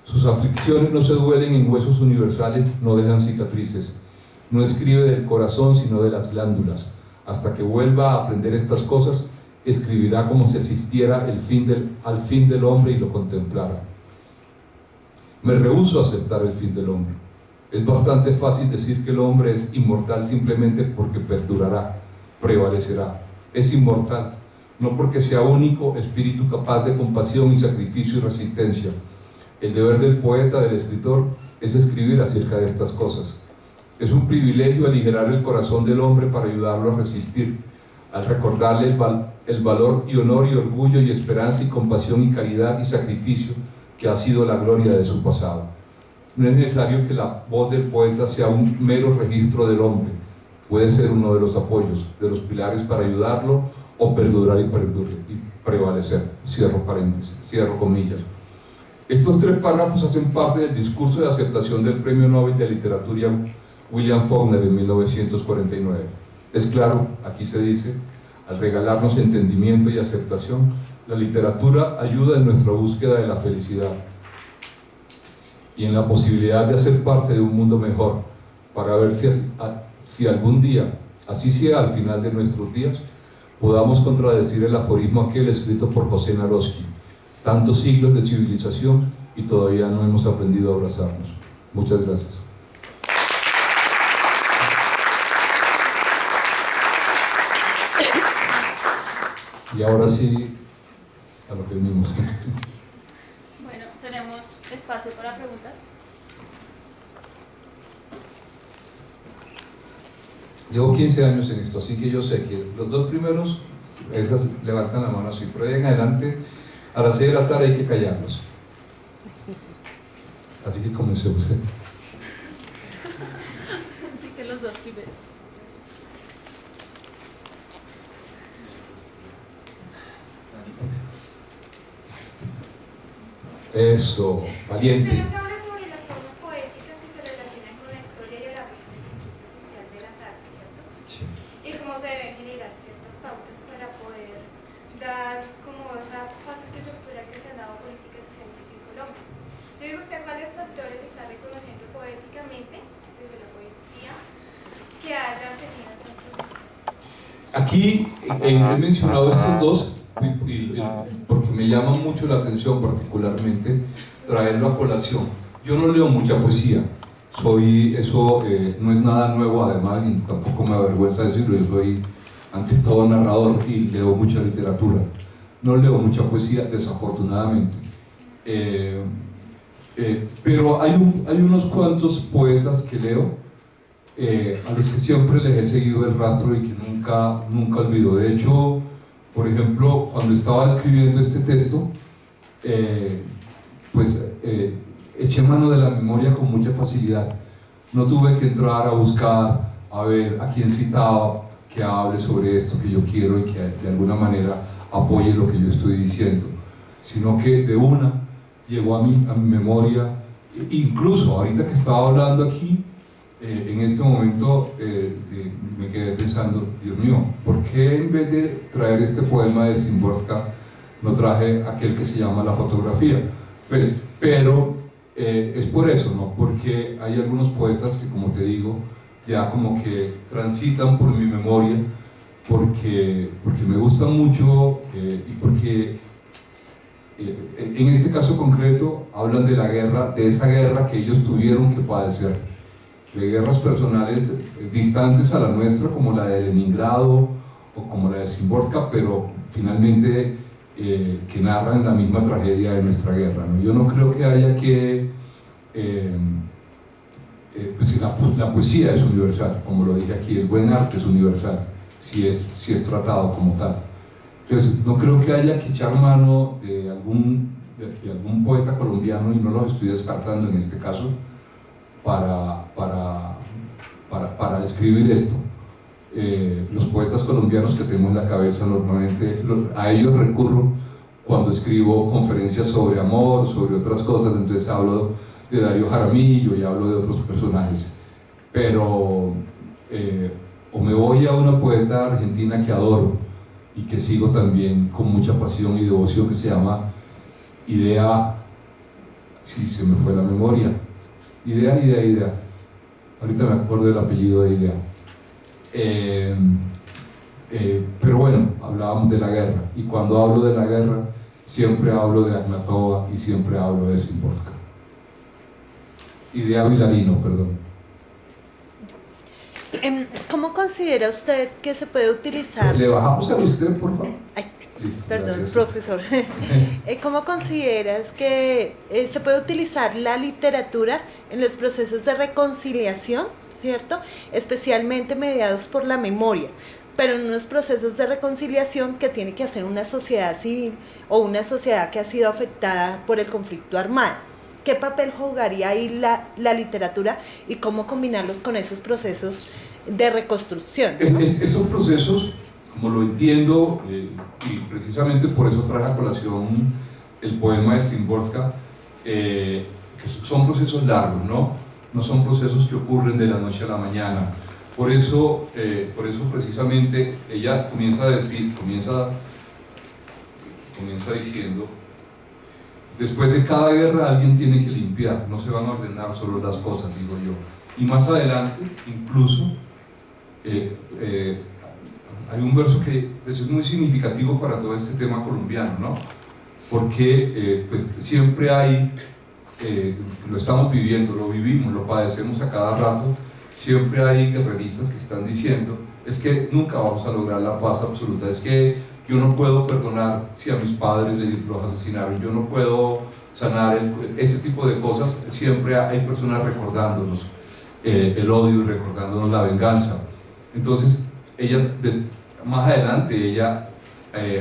Sus aflicciones no se duelen en huesos universales, no dejan cicatrices. No escribe del corazón sino de las glándulas. Hasta que vuelva a aprender estas cosas, escribirá como si asistiera al fin del hombre y lo contemplara. Me rehúso a aceptar el fin del hombre. Es bastante fácil decir que el hombre es inmortal simplemente porque perdurará, prevalecerá. Es inmortal, no porque sea único espíritu capaz de compasión y sacrificio y resistencia. El deber del poeta, del escritor, es escribir acerca de estas cosas. Es un privilegio aligerar el corazón del hombre para ayudarlo a resistir, al recordarle el valor y honor y orgullo y esperanza y compasión y caridad y sacrificio que ha sido la gloria de su pasado. No es necesario que la voz del poeta sea un mero registro del hombre, puede ser uno de los apoyos, de los pilares para ayudarlo o perdurar y prevalecer. Cierro paréntesis, cierro comillas. Estos 3 párrafos hacen parte del discurso de aceptación del Premio Nobel de Literatura William Faulkner en 1949. Es claro, aquí se dice, al regalarnos entendimiento y aceptación, la literatura ayuda en nuestra búsqueda de la felicidad y en la posibilidad de hacer parte de un mundo mejor, para ver si algún día, así sea al final de nuestros días, podamos contradecir el aforismo aquel escrito por José Naroski: tantos siglos de civilización y todavía no hemos aprendido a abrazarnos. Muchas gracias. Y ahora sí, a lo que venimos. Bueno, tenemos espacio para preguntas. Llevo 15 años en esto, así que yo sé que los 2 primeros, esas levantan la mano así, pero ahí en adelante, a las 6 de la tarde hay que callarlos. Así que comencemos. Así que los 2 primeros. Eso, valiente. Usted nos habla sobre las formas poéticas que se relacionan con la historia y el argumento social de las artes, ¿cierto? Sí. Y cómo se deben generar ciertas pautas para poder dar como esa fácil estructura que se ha dado política y socialmente en Colombia. Yo digo, ¿usted cuáles autores está reconociendo poéticamente, desde la poesía, que hayan tenido esa exposición? Aquí he mencionado estos 2 porque me llama mucho la atención, particularmente traerlo a colación. Yo no leo mucha poesía, eso no es nada nuevo, además, y tampoco me avergüenza decirlo. Yo soy ante todo narrador y leo mucha literatura. No leo mucha poesía, desafortunadamente, pero hay unos cuantos poetas que leo, a los que siempre les he seguido el rastro y que nunca olvido. De hecho, por ejemplo, cuando estaba escribiendo este texto, eché mano de la memoria con mucha facilidad. No tuve que entrar a buscar, a ver a quién citaba, que hable sobre esto que yo quiero y que de alguna manera apoye lo que yo estoy diciendo, sino que de una llegó a mi memoria. Incluso ahorita que estaba hablando aquí, en este momento me quedé pensando, Dios mío, ¿por qué en vez de traer este poema de Szymborska no traje aquel que se llama La fotografía? Pues, pero es por eso, ¿no? Porque hay algunos poetas que, como te digo, ya como que transitan por mi memoria, porque me gustan mucho y porque en este caso concreto hablan de la guerra, de esa guerra que ellos tuvieron que padecer, de guerras personales distantes a la nuestra, como la de Leningrado o como la de Szymborska, pero finalmente que narran la misma tragedia de nuestra guerra, ¿no? Yo no creo que haya que... pues la poesía es universal, como lo dije aquí, el buen arte es universal, si es tratado como tal. Entonces, no creo que haya que echar mano de algún poeta colombiano, y no los estoy descartando en este caso, para escribir esto. Los poetas colombianos que tengo en la cabeza, normalmente a ellos recurro cuando escribo conferencias sobre amor, sobre otras cosas. Entonces hablo de Darío Jaramillo y hablo de otros personajes, pero o me voy a una poeta argentina que adoro y que sigo también con mucha pasión y devoción, que se llama Idea, si se me fue la memoria, Idea. Ahorita me acuerdo del apellido de Idea. Pero bueno, hablábamos de la guerra, y cuando hablo de la guerra siempre hablo de Akhmatova y siempre hablo de Szymborska. Idea Vilarino, perdón. ¿Cómo considera usted que se puede utilizar? ¿Le bajamos a usted, por favor? Ay, Listo, perdón, gracias. profesor. ¿Cómo consideras que se puede utilizar la literatura en los procesos de reconciliación, ¿cierto? Especialmente mediados por la memoria, pero en unos procesos de reconciliación que tiene que hacer una sociedad civil o una sociedad que ha sido afectada por el conflicto armado? ¿Qué papel jugaría ahí la literatura y cómo combinarlos con esos procesos de reconstrucción, ¿no? Estos procesos, como lo entiendo, y precisamente por eso traje a colación el poema de Szymborska, que son procesos largos, ¿no? No son procesos que ocurren de la noche a la mañana. Por eso precisamente ella comienza diciendo: después de cada guerra alguien tiene que limpiar, no se van a ordenar solo las cosas, digo yo. Y más adelante, incluso, hay un verso que es muy significativo para todo este tema colombiano, ¿no? Porque pues, siempre hay, lo estamos viviendo, lo vivimos, lo padecemos a cada rato, siempre hay guerreristas que están diciendo: es que nunca vamos a lograr la paz absoluta, es que yo no puedo perdonar si a mis padres los asesinaron, yo no puedo sanar ese tipo de cosas. Siempre hay personas recordándonos el odio y recordándonos la venganza. Entonces ella, más adelante, ella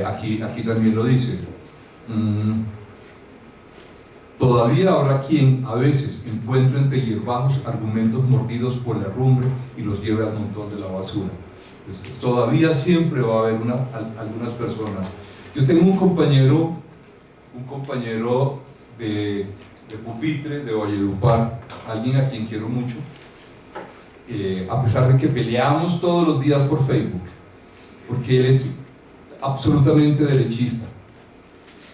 aquí también lo dice: todavía habrá quien a veces encuentre entre hierbajos argumentos mordidos por la herrumbre y los lleve al montón de la basura. Todavía siempre va a haber algunas personas. Yo tengo un compañero de pupitre, de Valledupar, alguien a quien quiero mucho, a pesar de que peleamos todos los días por Facebook, porque él es absolutamente derechista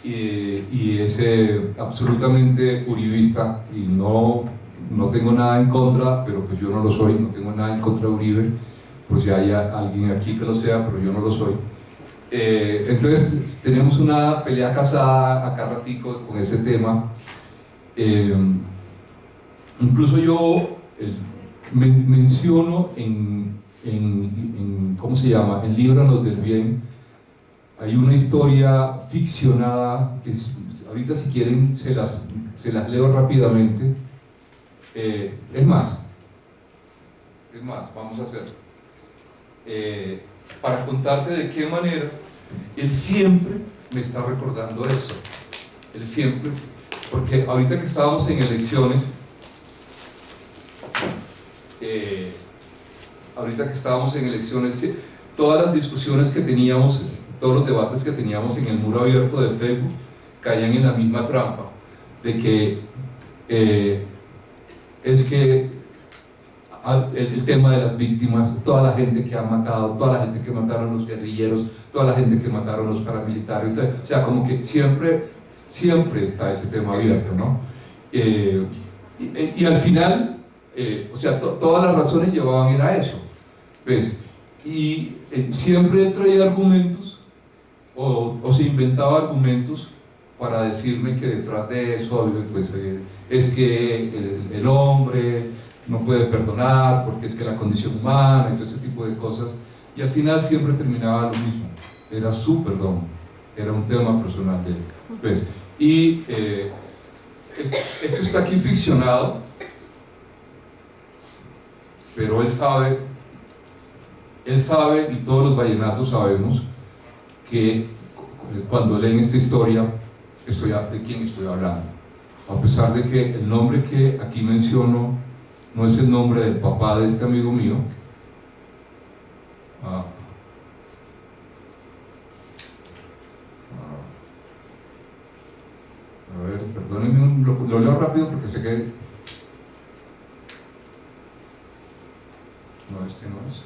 y es absolutamente uribista, y no tengo nada en contra, pero pues yo no lo soy, no tengo nada en contra de Uribe, pues si hay alguien aquí que lo sea, pero yo no lo soy. Entonces tenemos una pelea casada acá ratico con ese tema. Incluso yo menciono en ¿cómo se llama? En Líbranos del Bien, hay una historia ficcionada que ahorita, si quieren, se las leo rápidamente. Es más, vamos a hacerlo. Para contarte de qué manera él siempre me está recordando eso. Él siempre, porque ahorita que estábamos en elecciones, todas las discusiones que teníamos, todos los debates que teníamos en el muro abierto de Facebook caían en la misma trampa, de que es que el tema de las víctimas, toda la gente que ha matado, toda la gente que mataron los guerrilleros, toda la gente que mataron los paramilitares, o sea, como que siempre está ese tema abierto, ¿no? Y al final, o sea, todas las razones llevaban a eso, ¿ves? Y siempre traía argumentos, o se inventaba argumentos para decirme que detrás de eso, pues, es que el hombre no puede perdonar porque es que la condición humana y todo ese tipo de cosas, y al final siempre terminaba lo mismo, era su perdón, era un tema personal de él, ¿ves? Y esto está aquí ficcionado, pero él sabe, y todos los vallenatos sabemos, que cuando leen esta historia, de quién estoy hablando, a pesar de que el nombre que aquí menciono no es el nombre del papá de este amigo mío. A ver, perdónenme, lo leo rápido porque sé que... No, este no es.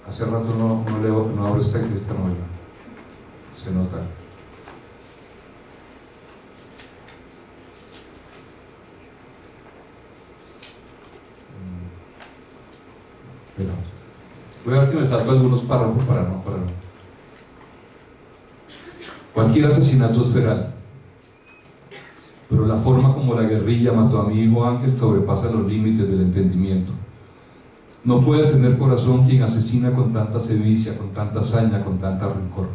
Hace rato no abro esta novela. Se nota. Espera. Voy a ver si me salto algunos párrafos para no. Cualquier asesinato es feral, pero la forma como la guerrilla mató a mi hijo Ángel sobrepasa los límites del entendimiento. No puede tener corazón quien asesina con tanta sevicia, con tanta hazaña, con tanta rencor.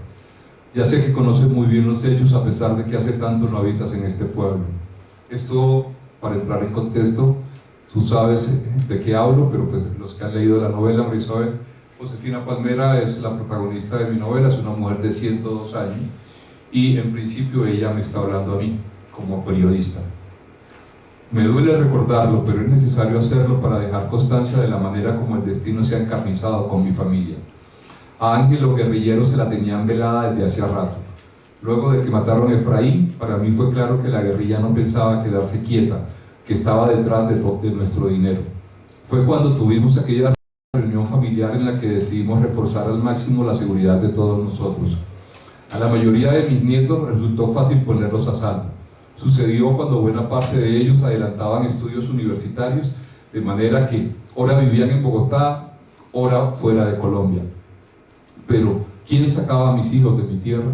Ya sé que conoces muy bien los hechos, a pesar de que hace tanto no habitas en este pueblo. Esto, para entrar en contexto, tú sabes de qué hablo, pero pues los que han leído la novela, Marisabel, Josefina Palmera es la protagonista de mi novela, es una mujer de 102 años, y en principio ella me está hablando a mí, como periodista. Me duele recordarlo, pero es necesario hacerlo para dejar constancia de la manera como el destino se ha encarnizado con mi familia. A Ángel los guerrilleros se la tenían velada desde hacía rato. Luego de que mataron a Efraín, para mí fue claro que la guerrilla no pensaba quedarse quieta, que estaba detrás de nuestro dinero. Fue cuando tuvimos aquella reunión familiar en la que decidimos reforzar al máximo la seguridad de todos nosotros. A la mayoría de mis nietos resultó fácil ponerlos a salvo. Sucedió cuando buena parte de ellos adelantaban estudios universitarios, de manera que ora vivían en Bogotá, ora fuera de Colombia. Pero, ¿quién sacaba a mis hijos de mi tierra?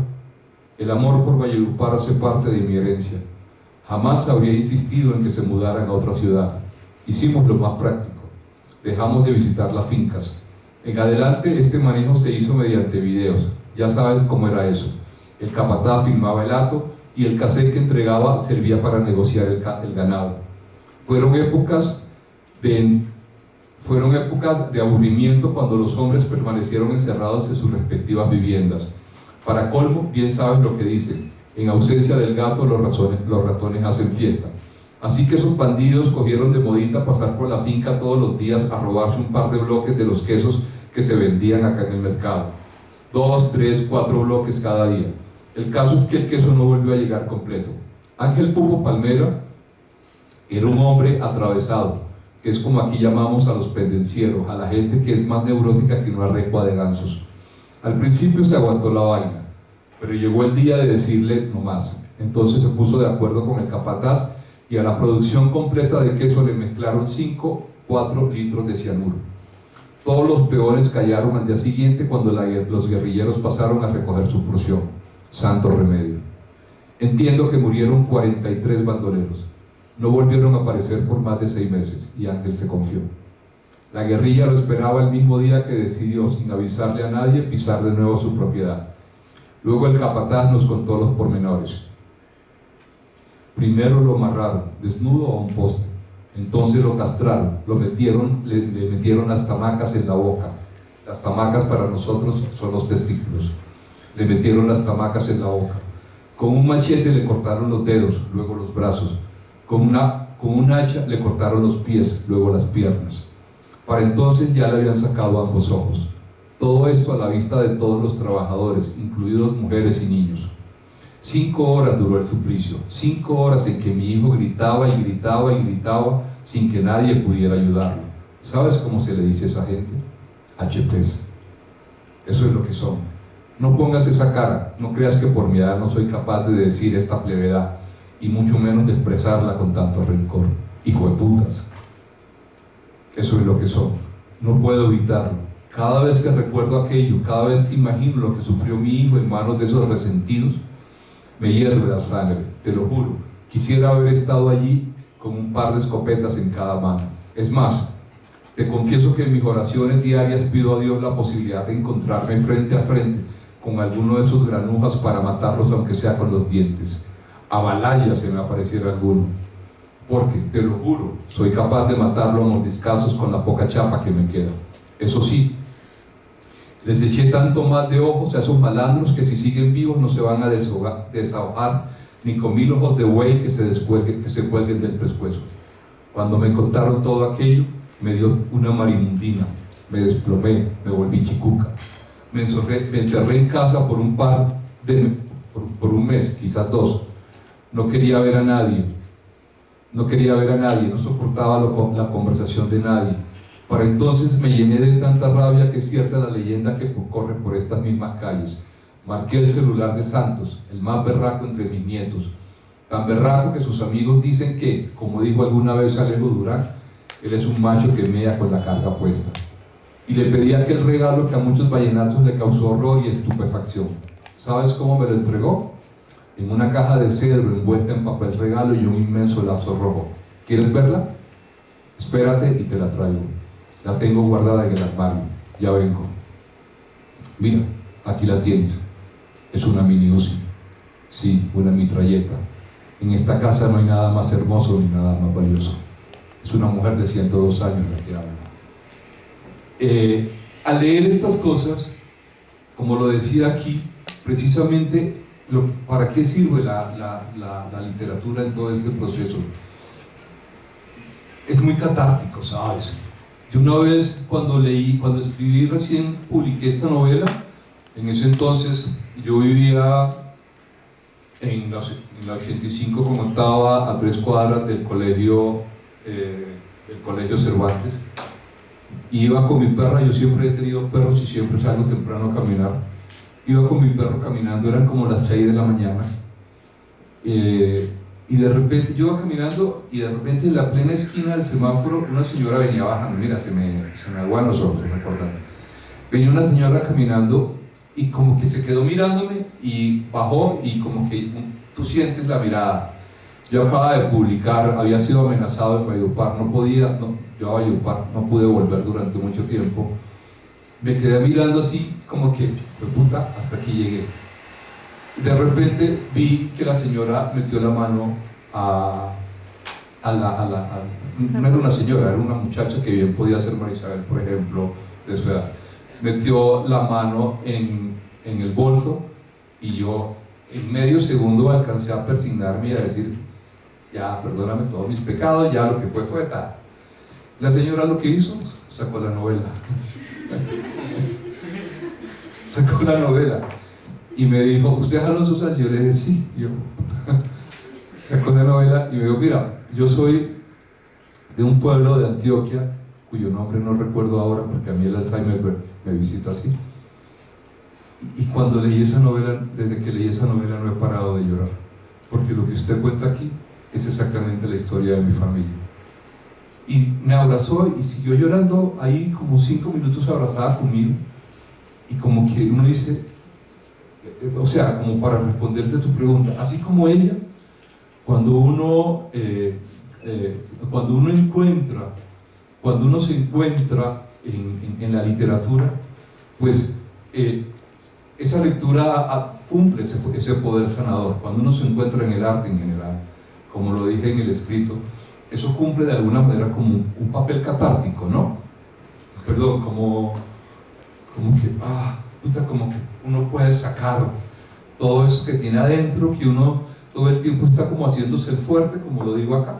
El amor por Valledupar hace parte de mi herencia. Jamás habría insistido en que se mudaran a otra ciudad. Hicimos lo más práctico. Dejamos de visitar las fincas. En adelante, este manejo se hizo mediante videos. Ya sabes cómo era eso. El capataz filmaba el hato y el cassette que entregaba servía para negociar el ganado. Fueron épocas de aburrimiento cuando los hombres permanecieron encerrados en sus respectivas viviendas. Para colmo, bien sabes lo que dicen: en ausencia del gato los ratones hacen fiesta. Así que esos bandidos cogieron de modita pasar por la finca todos los días a robarse un par de bloques de los quesos que se vendían acá en el mercado. 2, 3, 4 bloques cada día. El caso es que el queso no volvió a llegar completo. Ángel Pupo Palmera era un hombre atravesado, que es como aquí llamamos a los pendencieros, a la gente que es más neurótica que una recua de gansos. Al principio se aguantó la vaina, pero llegó el día de decirle no más. Entonces se puso de acuerdo con el capataz y a la producción completa de queso le mezclaron 4 litros de cianuro. Todos los peones callaron al día siguiente cuando los guerrilleros pasaron a recoger su porción. Santo remedio. Entiendo que murieron 43 bandoleros. No volvieron a aparecer por más de 6 meses y Ángel se confió. La guerrilla lo esperaba el mismo día que decidió, sin avisarle a nadie, pisar de nuevo su propiedad. Luego el capataz nos contó los pormenores. Primero lo amarraron, desnudo, a un poste. Entonces lo castraron, le metieron las tamacas en la boca. Las tamacas para nosotros son los testículos. Le metieron las tamacas en la boca. Con un machete le cortaron los dedos, luego los brazos. Con un hacha le cortaron los pies, luego las piernas. Para entonces ya le habían sacado ambos ojos. Todo esto a la vista de todos los trabajadores, incluidos mujeres y niños. 5 horas duró el suplicio, 5 horas en que mi hijo gritaba y gritaba y gritaba sin que nadie pudiera ayudarlo. ¿Sabes cómo se le dice a esa gente? HPs. Eso es lo que son. No pongas esa cara, no creas que por mi edad no soy capaz de decir esta plevedad, y mucho menos de expresarla con tanto rencor. Hijo de putas. Eso es lo que son. No puedo evitarlo. Cada vez que recuerdo aquello, cada vez que imagino lo que sufrió mi hijo en manos de esos resentidos, me hierve la sangre, te lo juro. Quisiera haber estado allí con un par de escopetas en cada mano. Es más, te confieso que en mis oraciones diarias pido a Dios la posibilidad de encontrarme frente a frente con alguno de esos granujas para matarlos, aunque sea con los dientes. A Balaya se me apareciera alguno. Porque, te lo juro, soy capaz de matarlo a mordiscazos con la poca chapa que me queda. Eso sí, les eché tanto mal de ojos a esos malandros que si siguen vivos no se van a desahogar ni con 1000 ojos de buey que se cuelguen del pescuezo. Cuando me contaron todo aquello, me dio una marimundina, me desplomé, me volví chicuca. Me encerré en casa por un mes, quizás 2. No quería ver a nadie, no soportaba la conversación de nadie. Para entonces me llené de tanta rabia que es cierta la leyenda que corre por estas mismas calles. Marqué el celular de Santos, el más berraco entre mis nietos. Tan berraco que sus amigos dicen que, como dijo alguna vez Alejo Durán, él es un macho que mea con la carga puesta. Y le pedí aquel regalo que a muchos vallenatos le causó horror y estupefacción. ¿Sabes cómo me lo entregó? En una caja de cedro envuelta en papel regalo y un inmenso lazo rojo. ¿Quieres verla? Espérate y te la traigo. La tengo guardada en el armario. Ya vengo. Mira, aquí la tienes. Es una mini Uzi. Sí, una mitralleta. En esta casa no hay nada más hermoso ni nada más valioso. Es una mujer de 102 años la que habla. Al leer estas cosas, como lo decía aquí, precisamente, ¿para qué sirve la literatura en todo este proceso? Es muy catártico, ¿sabes? Yo una vez cuando recién publiqué esta novela, en ese entonces yo vivía en la 85, como estaba a 3 cuadras del colegio Cervantes. Iba con mi perra, yo siempre he tenido perros y siempre salgo temprano a caminar. Iba con mi perro caminando, eran como las 6 de la mañana. Y de repente yo iba caminando y de repente en la plena esquina del semáforo una señora venía bajando. Mira, se me aguan los ojos recordando. Venía una señora caminando y como que se quedó mirándome y bajó, y como que tú sientes la mirada. Yo acababa de publicar, había sido amenazado en Valledupar, yo a Valledupar no pude volver durante mucho tiempo. Me quedé mirando así como que, puta, hasta aquí llegué. De repente vi que la señora metió la mano no era una señora, era una muchacha que bien podía ser Marisabel, por ejemplo, de su edad. Metió la mano en el bolso y yo en medio segundo alcancé a persignarme y a decir: ya, perdóname todos mis pecados, ya lo que fue tal. La señora lo que hizo, sacó la novela. Sacó la novela y me dijo: ¿usted es Alonso Sánchez? Yo le dije: sí. Y yo, sacó la novela y me dijo: mira, yo soy de un pueblo de Antioquia, cuyo nombre no recuerdo ahora porque a mí el Alzheimer me visita así. Y cuando leí esa novela, desde que leí esa novela no he parado de llorar, porque lo que usted cuenta aquí es exactamente la historia de mi familia. Y me abrazó y siguió llorando ahí como 5 minutos abrazada conmigo, y como que uno dice, o sea, como para responderte a tu pregunta, así como ella, cuando uno se encuentra en la literatura, pues esa lectura cumple ese poder sanador. Cuando uno se encuentra en el arte en general, como lo dije en el escrito, eso cumple de alguna manera como un papel catártico, ¿no? Perdón, como que uno puede sacar todo eso que tiene adentro, que uno todo el tiempo está como haciéndose el fuerte, como lo digo acá.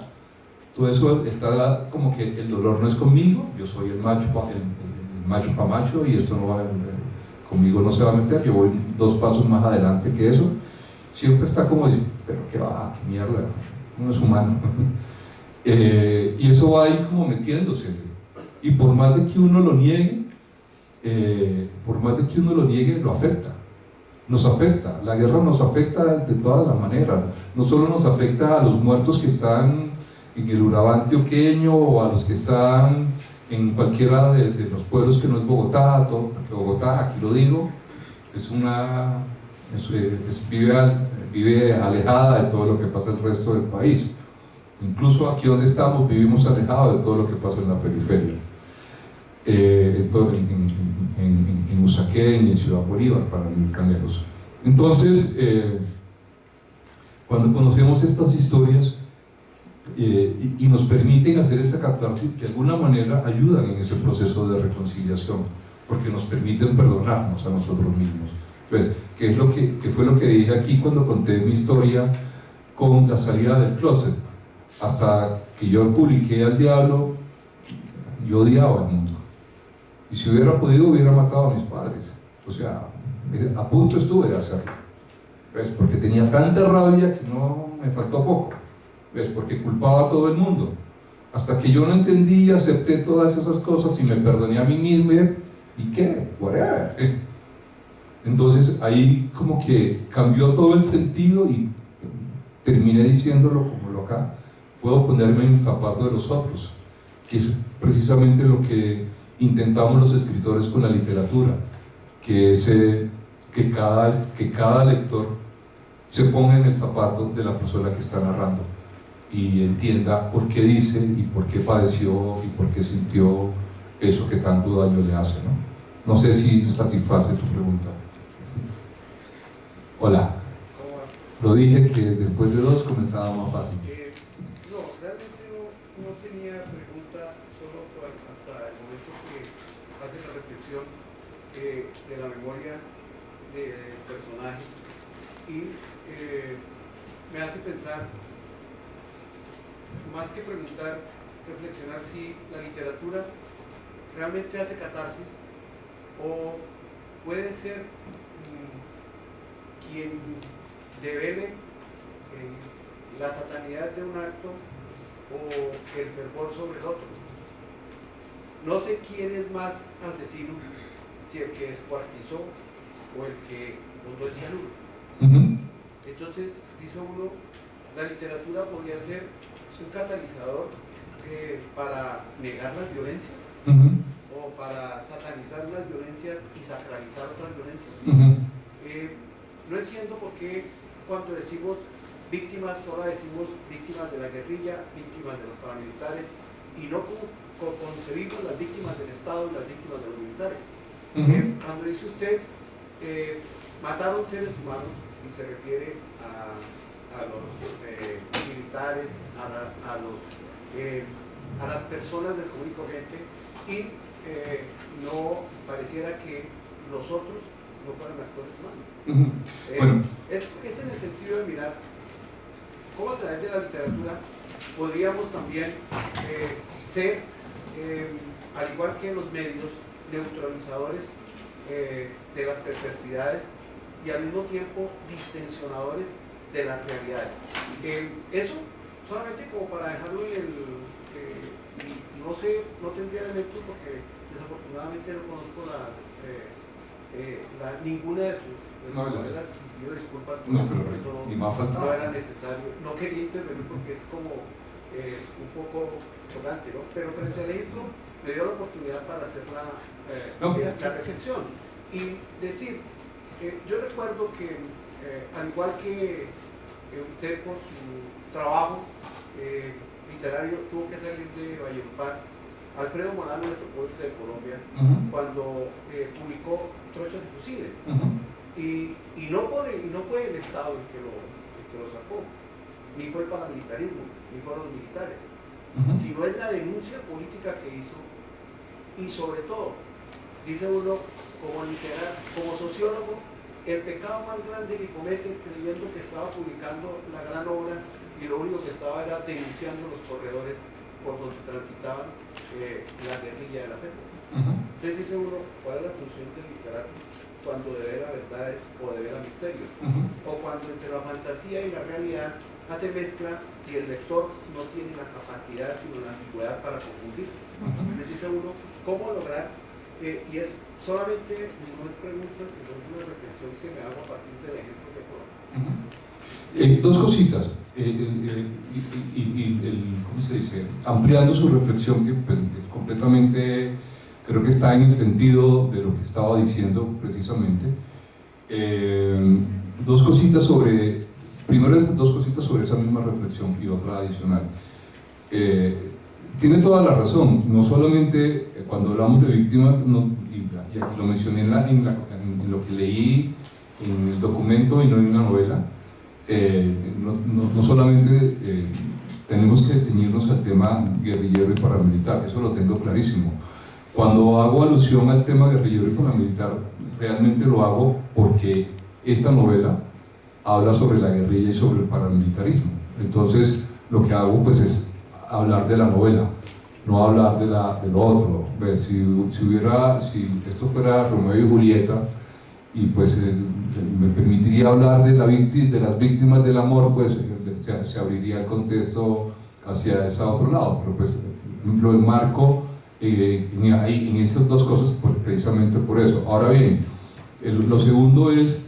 Todo eso está como que el dolor no es conmigo, yo soy el macho pa' macho, y esto no va conmigo, no se va a meter, yo voy 2 pasos más adelante que eso. Siempre está como diciendo: pero qué va, qué mierda, uno es humano. Y eso va ahí como metiéndose, y por más de que uno lo niegue, lo afecta, nos afecta. La guerra nos afecta de todas las maneras. No solo nos afecta a los muertos que están en el Urabá antioqueño, o a los que están en cualquiera de los pueblos que no es Bogotá, porque Bogotá, aquí lo digo, vive alejada de todo lo que pasa en el resto del país. Incluso aquí donde estamos vivimos alejados de todo lo que pasa en la periferia, en Usaquén y en Ciudad Bolívar, para no ir tan lejos. Entonces, cuando conocemos estas historias y nos permiten hacer esa catarsis, de alguna manera ayudan en ese proceso de reconciliación, porque nos permiten perdonarnos a nosotros mismos. Pues, ¿qué fue lo que dije aquí cuando conté mi historia con la salida del closet? Hasta que yo publiqué Al Diablo, yo odiaba al mundo, y si hubiera podido hubiera matado a mis padres. O sea, a punto estuve de hacerlo, ¿ves? Porque tenía tanta rabia que no me faltó poco, ¿ves? Porque culpaba a todo el mundo, hasta que yo no entendí y acepté todas esas cosas y me perdoné a mí mismo. ¿Y qué? Whatever. Entonces ahí como que cambió todo el sentido y terminé diciéndolo como lo acá: puedo ponerme en el zapato de los otros, que es precisamente lo que intentamos los escritores con la literatura, que cada lector se ponga en el zapato de la persona que está narrando y entienda por qué dice y por qué padeció y por qué sintió eso que tanto daño le hace, ¿no? No sé si te satisface tu pregunta. Hola. Lo dije que después de 2 comenzaba más fácil. No, realmente no tenía pregunta, solo hasta el momento que hace la reflexión de la memoria del personaje, y me hace pensar, más que preguntar, reflexionar si la literatura realmente hace catarsis, o puede ser quien devele la satanidad de un acto o el fervor sobre el otro. No sé quién es más asesino, si el que descuartizó o el que botó el cianuro. Entonces, dice uno, la literatura podría ser un catalizador para negar las violencias o para satanizar unas violencias y sacralizar otras violencias. No entiendo por qué cuando decimos víctimas, solo decimos víctimas de la guerrilla, víctimas de los paramilitares, y no concebimos las víctimas del Estado y las víctimas de los militares. Cuando dice usted, mataron seres humanos, y se refiere a los militares, a las personas del común y corriente, y no pareciera que los otros no fueran actores humanos. Bueno. Es en el sentido de mirar cómo a través de la literatura podríamos también ser, al igual que en los medios, neutralizadores de las perversidades y al mismo tiempo distensionadores de las realidades. Eso solamente como para dejarlo en el... no sé, no tendría elementos porque desafortunadamente no conozco ninguna de sus novelas. Pido disculpas, no, pero por eso no era necesario. No quería intervenir porque es como un poco chocante, ¿no? Pero frente al ejemplo me dio la oportunidad para hacer la reflexión y decir, yo recuerdo que al igual que usted por su trabajo literario tuvo que salir de Valledupar, Alfredo Molano le tocó irse de Colombia cuando publicó Trochas y Fusiles. Y no fue el Estado el que lo sacó, ni fue el paramilitarismo, ni fueron los militares, sino es la denuncia política que hizo. Y sobre todo, dice uno, como sociólogo, el pecado más grande que comete creyendo que estaba publicando la gran obra y lo único que estaba era denunciando los corredores por donde transitaban la guerrilla de la selva. Entonces dice uno, ¿cuál es la función del literato cuando devela verdades o devela misterios? O cuando entre la fantasía y la realidad hace mezcla y el lector no tiene la capacidad sino la antigüedad para confundirse. Entonces dice uno, ¿cómo lograr? Y es solamente, no es pregunta, sino una reflexión que me hago a partir del ejemplo que coloco. Dos cositas. ¿Cómo se dice? Ampliando su reflexión, que completamente creo que está en el sentido de lo que estaba diciendo precisamente. Dos cositas sobre, primero dos cositas sobre esa misma reflexión y otra adicional. Tiene toda la razón, no solamente cuando hablamos de víctimas, y aquí lo mencioné en lo que leí en el documento y no en la novela, no solamente tenemos que ceñirnos al tema guerrillero y paramilitar, eso lo tengo clarísimo. Cuando hago alusión al tema guerrillero y paramilitar, realmente lo hago porque esta novela habla sobre la guerrilla y sobre el paramilitarismo. Entonces, lo que hago pues es hablar de la novela, no hablar de lo otro. ¿Ves? Si esto fuera Romeo y Julieta, y pues me permitiría hablar de las víctimas del amor, pues se abriría el contexto hacia ese otro lado, pero pues lo enmarco en esas dos cosas precisamente por eso. Ahora bien, lo segundo es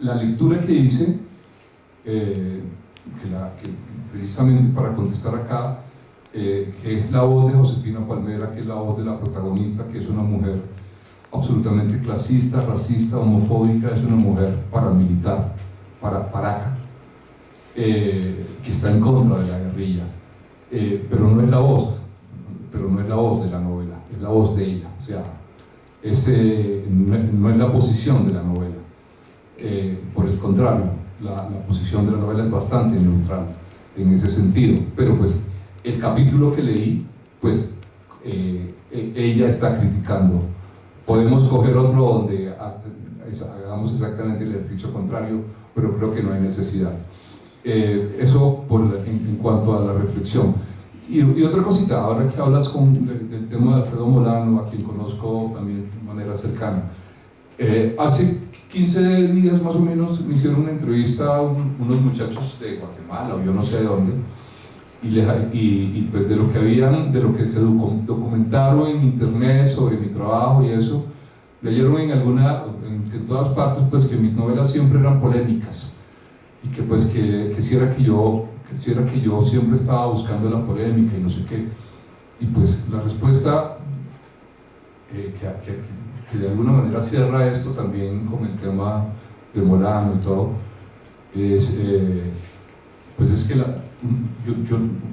la lectura que hice, que precisamente para contestar acá, que es la voz de Josefina Palmera, que es la voz de la protagonista, que es una mujer absolutamente clasista, racista, homofóbica, es una mujer paramilitar, paraca, que está en contra de la guerrilla, pero no es la voz de la novela, es la voz de ella, o sea, no es la posición de la novela, por el contrario, la posición de la novela es bastante neutral en ese sentido, pero pues el capítulo que leí, pues ella está criticando. Podemos coger otro donde hagamos exactamente el ejercicio contrario, pero creo que no hay necesidad. Eso en cuanto a la reflexión. Y otra cosita, ahora que hablas del tema de Alfredo Molano, a quien conozco también de manera cercana, Hace 15 días más o menos me hicieron una entrevista a unos muchachos de Guatemala o yo no sé de dónde, y pues de lo que se documentaron en internet sobre mi trabajo y eso, leyeron en todas partes pues que mis novelas siempre eran polémicas y que pues que quisiera que yo siempre estaba buscando la polémica y no sé qué. Y pues la respuesta que de alguna manera cierra esto también con el tema de Molano y todo, pues es que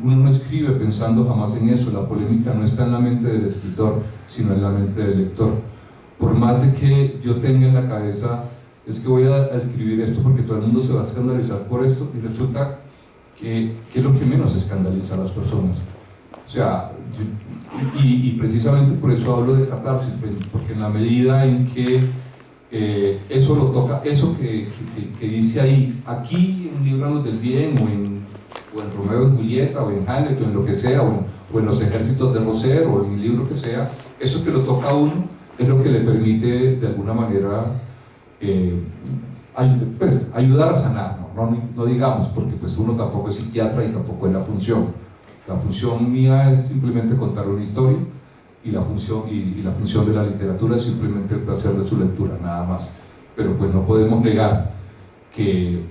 uno no escribe pensando jamás en eso. La polémica no está en la mente del escritor, sino en la mente del lector. Por más de que yo tenga en la cabeza, es que voy a escribir esto porque todo el mundo se va a escandalizar por esto, y resulta que es lo que menos escandaliza a las personas. O sea, y precisamente por eso hablo de catarsis, porque en la medida en que eso lo toca, eso que dice ahí, aquí en Líbranos del Bien, o en Romeo y Julieta, o en Hamlet, o en lo que sea, o en Los Ejércitos de Roser, o en el libro que sea, eso que lo toca a uno es lo que le permite de alguna manera pues, ayudar a sanar, no digamos, porque pues uno tampoco es psiquiatra y tampoco es la función. La función mía es simplemente contar una historia, y la función de la literatura es simplemente el placer de su lectura, nada más. Pero pues no podemos negar que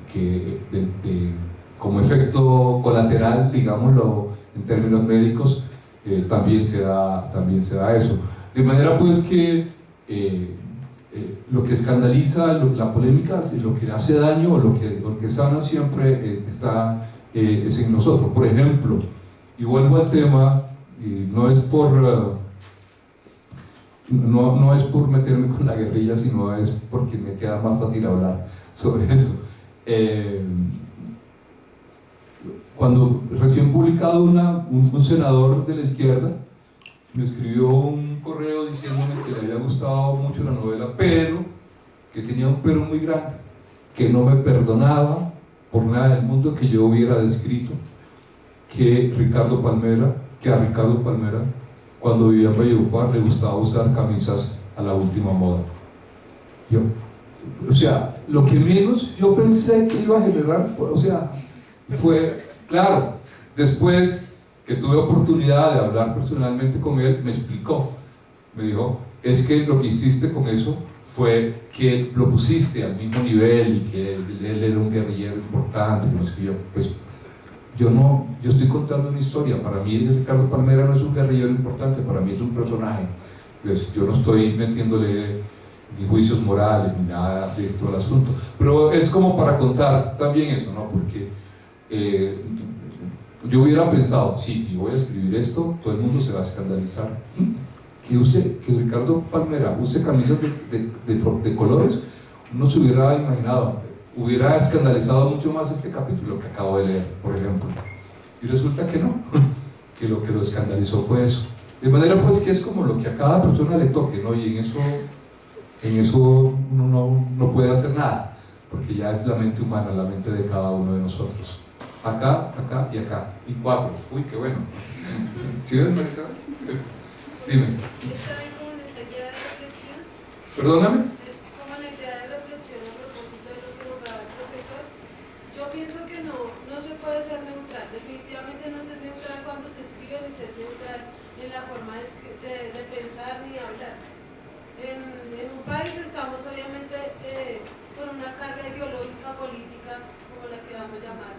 como efecto colateral, digámoslo en términos médicos, también se da eso. De manera pues que lo que escandaliza, la polémica, lo que hace daño, o lo que sana siempre es en nosotros. Por ejemplo, y vuelvo al tema, y no es por meterme con la guerrilla, sino es porque me queda más fácil hablar sobre eso. Cuando recién publicado un senador de la izquierda me escribió un correo diciéndome que le había gustado mucho la novela, pero que tenía un pero muy grande, que no me perdonaba por nada del mundo que yo hubiera descrito que a Ricardo Palmera, cuando vivía en Valledupar, le gustaba usar camisas a la última moda. O sea, lo que menos yo pensé que iba a generar, o sea, fue, claro, después que tuve oportunidad de hablar personalmente con él, me explicó, me dijo, es que lo que hiciste con eso fue que lo pusiste al mismo nivel y que él era un guerrillero importante, no sé qué. Yo estoy contando una historia. Para mí Ricardo Palmera no es un guerrillero importante, para mí es un personaje. Pues yo no estoy metiéndole ni juicios morales ni nada de todo el asunto, pero es como para contar también eso, ¿no? Porque yo hubiera pensado, si voy a escribir esto, todo el mundo se va a escandalizar. Que Ricardo Palmera use camisas de colores, no se hubiera imaginado, hubiera escandalizado mucho más este capítulo que acabo de leer, por ejemplo. Y resulta que no, que lo escandalizó fue eso. De manera pues que es como lo que a cada persona le toque, ¿no? Y en eso uno no puede hacer nada, porque ya es la mente humana, la mente de cada uno de nosotros. Acá, acá y acá. Y 4. Uy, qué bueno. ¿Sí ves, Marisa? Dime. ¿Está bien como la idea de reflexión? ¿Perdóname? Es como la idea de reflexión a propósito de lo que nombraba el profesor. Yo pienso que no se puede ser neutral. Definitivamente no se es neutral cuando se escribe, ni se es neutral en la forma de pensar ni de hablar. En un país estamos obviamente con una carga ideológica, política, como la queramos llamar.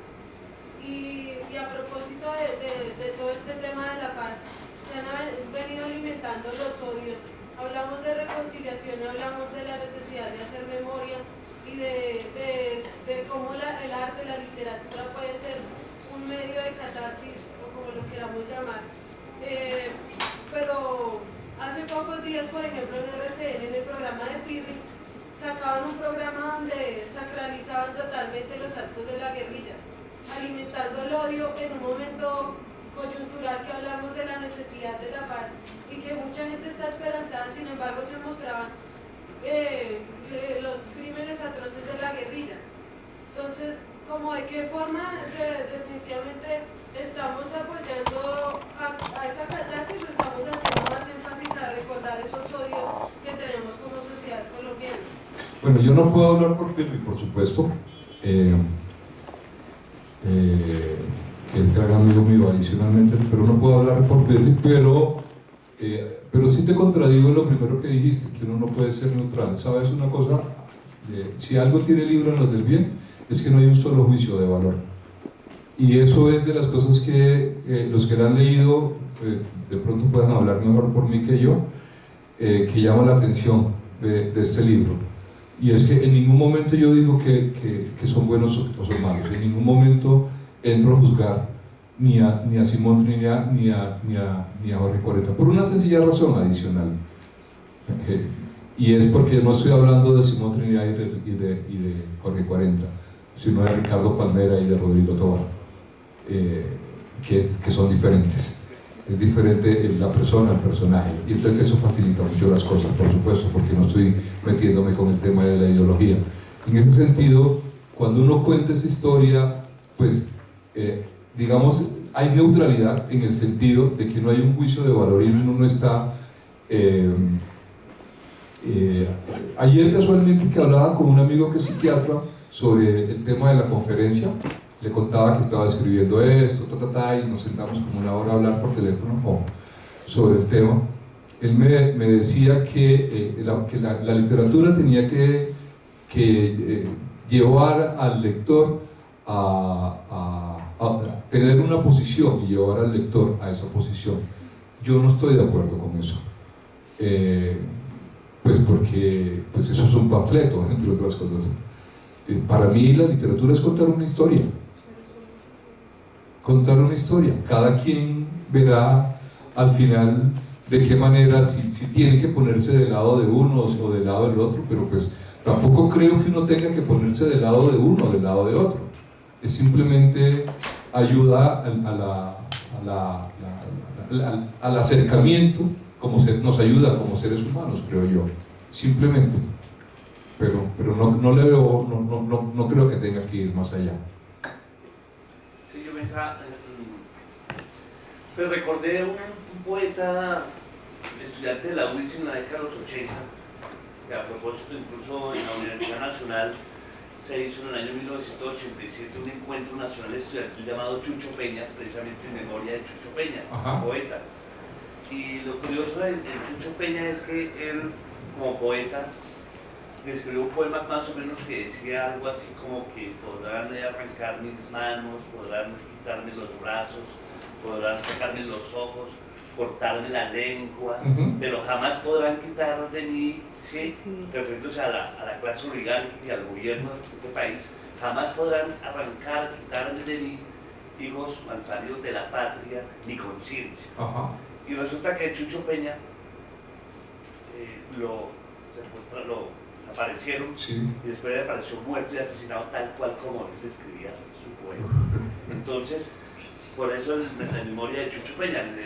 Y a propósito de todo este tema de la paz, se han venido alimentando los odios. Hablamos de reconciliación, hablamos de la necesidad de hacer memoria y de cómo el arte, la literatura puede ser un medio de catarsis, o como lo queramos llamar. Pero hace pocos días, por ejemplo, en RCN, en el programa de Pirri, sacaban un programa donde sacralizaban totalmente los actos de la guerrilla, alimentando el odio en un momento coyuntural que hablamos de la necesidad de la paz y que mucha gente está esperanzada. Sin embargo, se mostraban los crímenes atroces de la guerrilla. Entonces, como de qué forma definitivamente estamos apoyando a esa catarsis, lo estamos haciendo más énfasis a recordar esos odios que tenemos como sociedad colombiana. Bueno, yo no puedo hablar por Pirri, por supuesto, que es gran amigo mío adicionalmente, pero no puedo hablar por Pirri, pero sí te contradigo en lo primero que dijiste, que uno no puede ser neutral. ¿Sabes una cosa? Si algo tiene el libro en los del bien, es que no hay un solo juicio de valor. Y eso es de las cosas que los que la han leído, de pronto pueden hablar mejor por mí que yo, que llama la atención de este libro. Y es que en ningún momento yo digo que son buenos o son malos. En ningún momento entro a juzgar ni a Simón Trinidad ni a Jorge Cuarenta, por una sencilla razón adicional. Y es porque no estoy hablando de Simón Trinidad y de Jorge Cuarenta, sino de Ricardo Palmera y de Rodrigo Tobar, que son diferentes. Es diferente la persona al personaje, y entonces eso facilita mucho las cosas, por supuesto, porque no estoy metiéndome con el tema de la ideología. En ese sentido, cuando uno cuenta esa historia, pues digamos, hay neutralidad en el sentido de que no hay un juicio de valor y uno no está... ayer casualmente que hablaba con un amigo que es psiquiatra sobre el tema de la conferencia, le contaba que estaba escribiendo esto, y nos sentamos como una hora a hablar por teléfono sobre el tema. Él me decía que la literatura tenía que llevar al lector a tener una posición y llevar al lector a esa posición. Yo no estoy de acuerdo con eso. Pues porque pues eso es un panfleto, entre otras cosas. Para mí la literatura es contar una historia. Contar una historia. Cada quien verá al final de qué manera, si tiene que ponerse del lado de uno o del lado del otro, pero pues tampoco creo que uno tenga que ponerse del lado de uno o del lado de otro. Es simplemente ayuda al acercamiento, nos ayuda como seres humanos, creo yo, simplemente. Pero no le veo, no creo que tenga que ir más allá. Sí, yo pues recordé un poeta, estudiante de la UNIS en la década de los 80, que a propósito incluso en la Universidad Nacional se hizo en el año 1987 un encuentro nacional estudiantil llamado Chucho Peña, precisamente en memoria de Chucho Peña, poeta. Y lo curioso de Chucho Peña es que él, como poeta, escribió un poema más o menos que decía algo así como que podrán arrancar mis manos, podrán quitarme los brazos, podrán sacarme los ojos, cortarme la lengua, pero jamás podrán quitar de mí, ¿sí? Refiriéndose a la clase oligarca y al gobierno de este país, jamás podrán arrancar, quitarme de mí, hijos malparidos de la patria, mi conciencia. Y resulta que Chucho Peña lo desaparecieron, y después apareció muerto y asesinado tal cual como él describía su poema. Entonces, por eso en la memoria de Chucho Peña le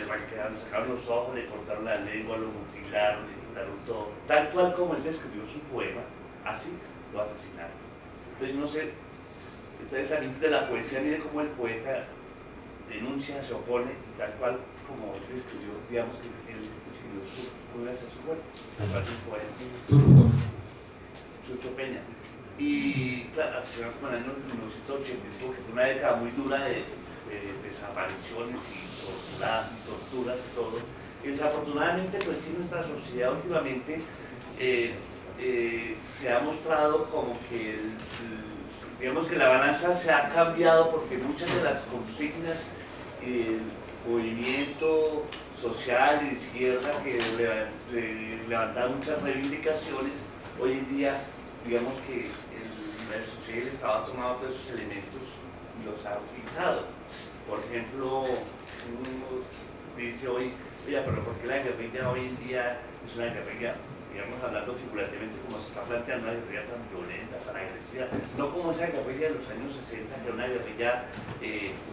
sacaron los ojos, le cortaron la lengua, lo mutilaron, le quitaron todo, tal cual como él describió su poema, así lo asesinaron. Entonces no sé, entonces también de la poesía, mire cómo el poeta denuncia, se opone, y tal cual como él describió, digamos que él escribió puede hacer su muerte, tal cual un poema. Chucho Peña. Y claro, asesinaron con el año 1985, que fue una década muy dura de desapariciones y torturas y todo. Y desafortunadamente, pues sí, nuestra sociedad últimamente se ha mostrado como que, digamos que la balanza se ha cambiado, porque muchas de las consignas, el movimiento social de izquierda que levantaba muchas reivindicaciones, hoy en día, digamos que la sociedad y el Estado ha tomado todos esos elementos y los ha utilizado. Por ejemplo, uno dice hoy, oye, pero ¿por qué la guerrilla hoy en día es una guerrilla, digamos, hablando figurativamente, como se está planteando, una guerrilla tan violenta, tan agresiva? No como esa guerrilla de los años 60, que era una guerrilla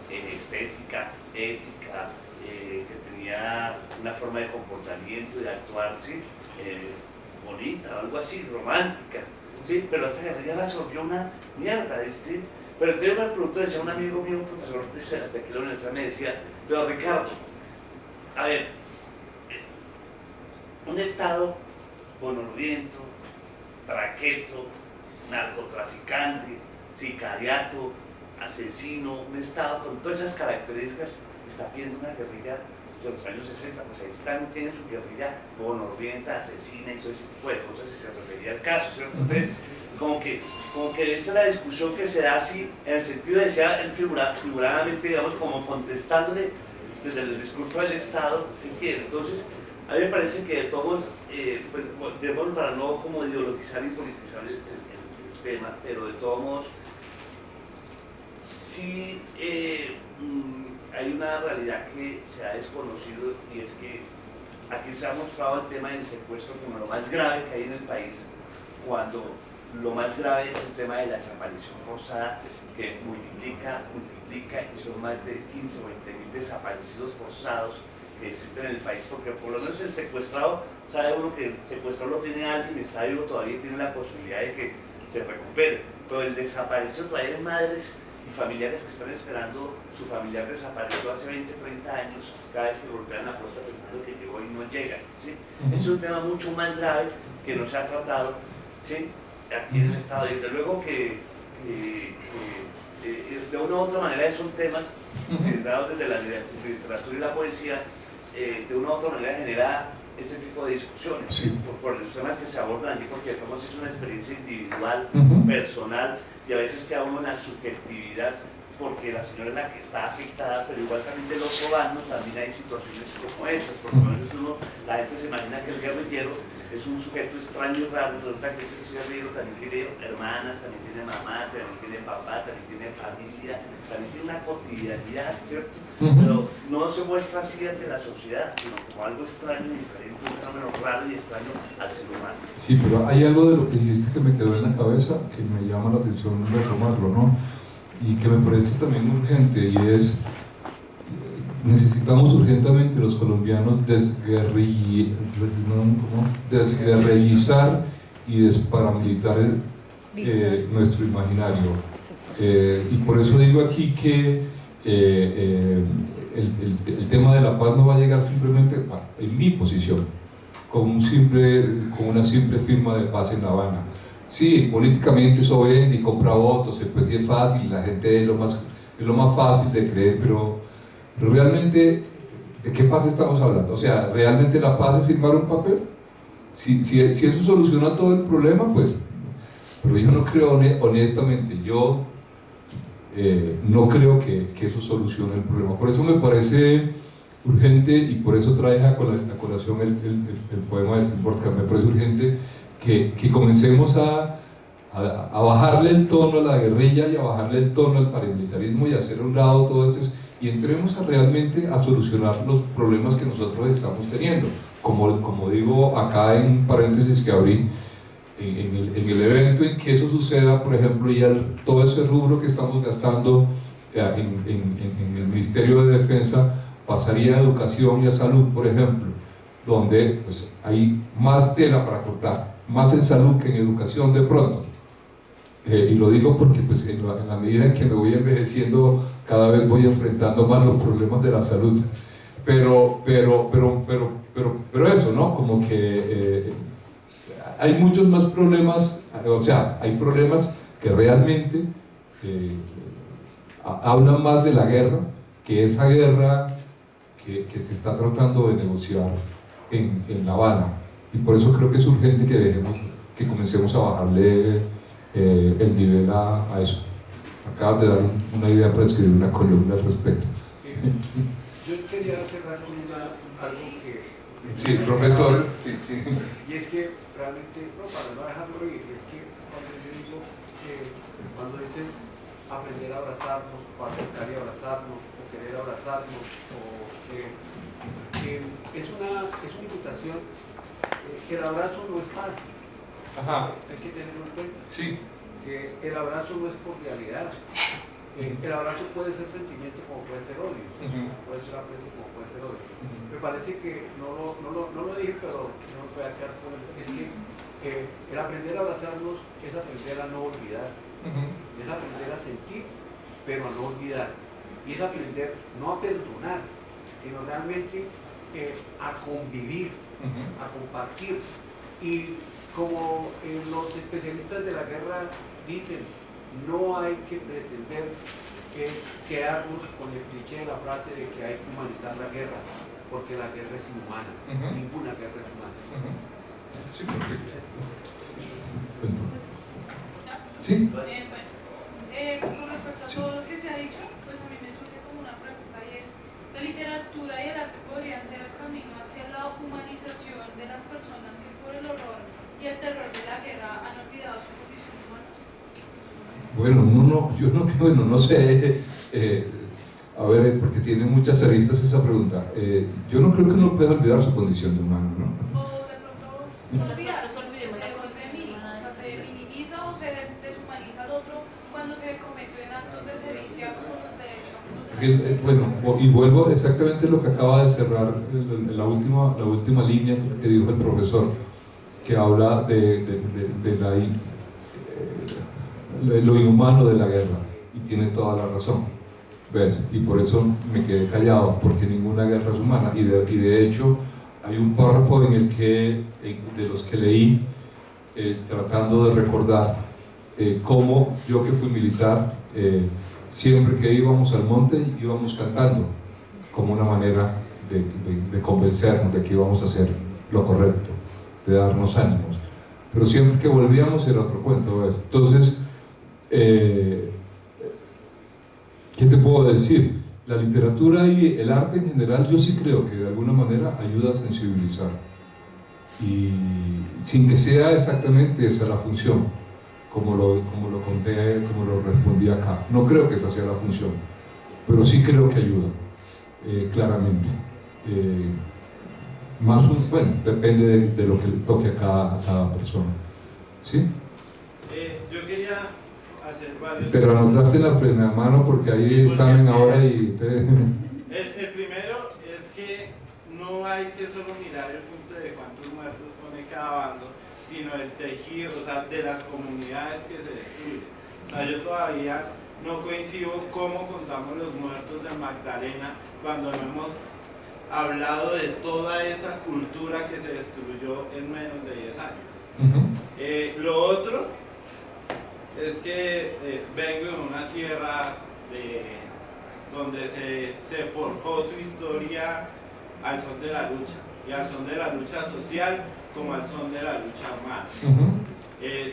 estética, ética, que tenía una forma de comportamiento y de actuar, ¿sí? Bonita, algo así, romántica, ¿sí? Pero esta guerrilla la absorbió una mierda, ¿sí? Pero entonces me preguntó, decía un amigo mío, un profesor de aquí en la universidad, me decía, pero Ricardo, a ver, un Estado bonurriento, traqueto, narcotraficante, sicariato, asesino, un Estado con todas esas características está pidiendo una guerrilla de los años 60, pues ahí también tienen su guerrilla bonorrienta, asesina y todo ese tipo de cosas si se refería al caso, ¿cierto? Entonces, como que esa es la discusión que se da así, en el sentido de ser figuradamente, digamos, como contestándole desde el discurso del Estado, ¿entiendes? Entonces, a mí me parece que de todos, pues, para no como ideologizar y politizar el tema, pero de todos modos, sí hay una realidad que se ha desconocido, y es que aquí se ha mostrado el tema del secuestro como lo más grave que hay en el país, cuando lo más grave es el tema de la desaparición forzada, que multiplica y son más de 15 o 20 mil desaparecidos forzados que existen en el país, porque por lo menos el secuestrado, sabe uno que el secuestrado lo tiene alguien, está vivo, todavía tiene la posibilidad de que se recupere, pero el desaparecido todavía hay madres y familiares que están esperando su familiar desapareció hace 20, 30 años, cada vez que golpean la puerta pensando que llegó y no llega, ¿sí? Es un tema mucho más grave que no se ha tratado, ¿sí? Aquí en el Estado, y desde luego que de una u otra manera son temas dados desde la literatura y la poesía, de una u otra manera genera este tipo de discusiones, sí, por los temas que se abordan allí, porque como si es una experiencia individual, personal, y a veces queda uno en la subjetividad, porque la señora es la que está afectada, pero igual también de los cubanos también hay situaciones como esas, porque a veces la gente se imagina que el guerrillero es un sujeto extraño y raro, resulta que ese guerrillero también tiene hermanas, también tiene mamá, también tiene papá, también tiene familia, también tiene una cotidianidad, ¿cierto? Pero no se muestra así ante la sociedad, sino como algo extraño y diferente, un fenómeno raro y extraño al ser humano. Sí, pero hay algo de lo que dijiste que me quedó en la cabeza, que me llama la atención retomarlo, ¿no? Y que me parece también urgente, y es: necesitamos urgentemente los colombianos desguerrillizar y desparamilitar nuestro imaginario. Y por eso digo aquí que el tema de la paz no va a llegar simplemente, en mi posición, con una simple firma de paz en La Habana. Sí, políticamente eso vende y compra votos, pues sí es fácil, la gente es lo más fácil de creer, pero realmente, ¿de qué paz estamos hablando? O sea, ¿realmente la paz es firmar un papel? Si eso soluciona todo el problema, pues, pero yo no creo, honestamente, yo no creo que eso solucione el problema. Por eso me parece urgente, y por eso trae a colación el poema de Steinborg, me parece urgente que comencemos a bajarle el tono a la guerrilla y a bajarle el tono al paramilitarismo y a hacer a un lado todo eso, y entremos realmente a solucionar los problemas que nosotros estamos teniendo. Como digo acá en paréntesis que abrí, en el evento en que eso suceda, por ejemplo, y todo ese rubro que estamos gastando en el Ministerio de Defensa pasaría a educación y a salud, por ejemplo, donde pues, hay más tela para cortar, más en salud que en educación de pronto. Y lo digo porque pues, en la medida en que me voy envejeciendo, cada vez voy enfrentando más los problemas de la salud. Pero eso, ¿no? Como que hay muchos más problemas, o sea, hay problemas que realmente hablan más de la guerra, que esa guerra que se está tratando de negociar en La Habana. Y por eso creo que es urgente que comencemos a bajarle el nivel a eso. Acabas de dar una idea para escribir una columna al respecto. Yo quería cerrar con algo que... Sí, profesor. Sí. Y es que realmente, no, para no dejarlo ir, es que cuando yo digo cuando dicen aprender a abrazarnos, o acercar y abrazarnos, o querer abrazarnos, es una invitación, el abrazo no es fácil. Ajá. Hay que tenerlo en cuenta. Sí. Que el abrazo no es cordialidad. El abrazo puede ser sentimiento como puede ser odio, puede ser aprecio como puede ser odio. Me parece que no lo dije, pero no me puede quedar fuera. Es que el aprender a abrazarnos es aprender a no olvidar, es aprender a sentir, pero a no olvidar. Y es aprender no a perdonar, sino realmente a convivir, a compartir. Y como los especialistas de la guerra dicen, no hay que pretender quedarnos con el cliché de la frase de que hay que humanizar la guerra, porque la guerra es inhumana, ninguna guerra es humana. Sí, perfecto. ¿Sí? Pues con respecto a todo lo que se ha dicho, pues a mí me surge como una pregunta y es, ¿la literatura y el arte podrían ser el camino hacia la humanización de las personas que por el horror y el terror de la guerra han olvidado su condición humana? Bueno, yo no sé, a ver, porque tiene muchas aristas esa pregunta. Yo no creo que uno pueda olvidar su condición de humano, ¿no? O de pronto, no olvidar, se minimiza o se deshumaniza al otro cuando se cometen actos de sevicia como los de... Bueno, y vuelvo exactamente a lo que acaba de cerrar la última línea que dijo el profesor, que habla de lo inhumano de la guerra, y tiene toda la razón, ¿ves? Y por eso me quedé callado, porque ninguna guerra es humana, y de hecho hay un párrafo en el que, de los que leí, tratando de recordar cómo yo, que fui militar, siempre que íbamos al monte íbamos cantando, como una manera de convencernos de que íbamos a hacer lo correcto, de darnos ánimos, pero siempre que volvíamos era otro cuento, ¿ves? Entonces, ¿qué te puedo decir? La literatura y el arte en general, yo sí creo que de alguna manera ayuda a sensibilizar, y sin que sea exactamente esa la función, como lo conté, como lo respondí acá. No creo que esa sea la función, pero sí creo que ayuda, claramente. Bueno, depende de lo que le toque a cada persona. ¿Sí? Yo quería hacer varios... Pero anotaste la primera mano porque ahí examen ahora y... El primero es que no hay que solo mirar el punto de cuántos muertos pone cada bando, sino el tejido, o sea, de las comunidades que se destruyen. O sea, yo todavía no coincido cómo contamos los muertos de Magdalena cuando no hemos hablado de toda esa cultura que se destruyó en menos de 10 años. Lo otro es que vengo de una tierra donde se forjó su historia al son de la lucha, y al son de la lucha social como al son de la lucha armada.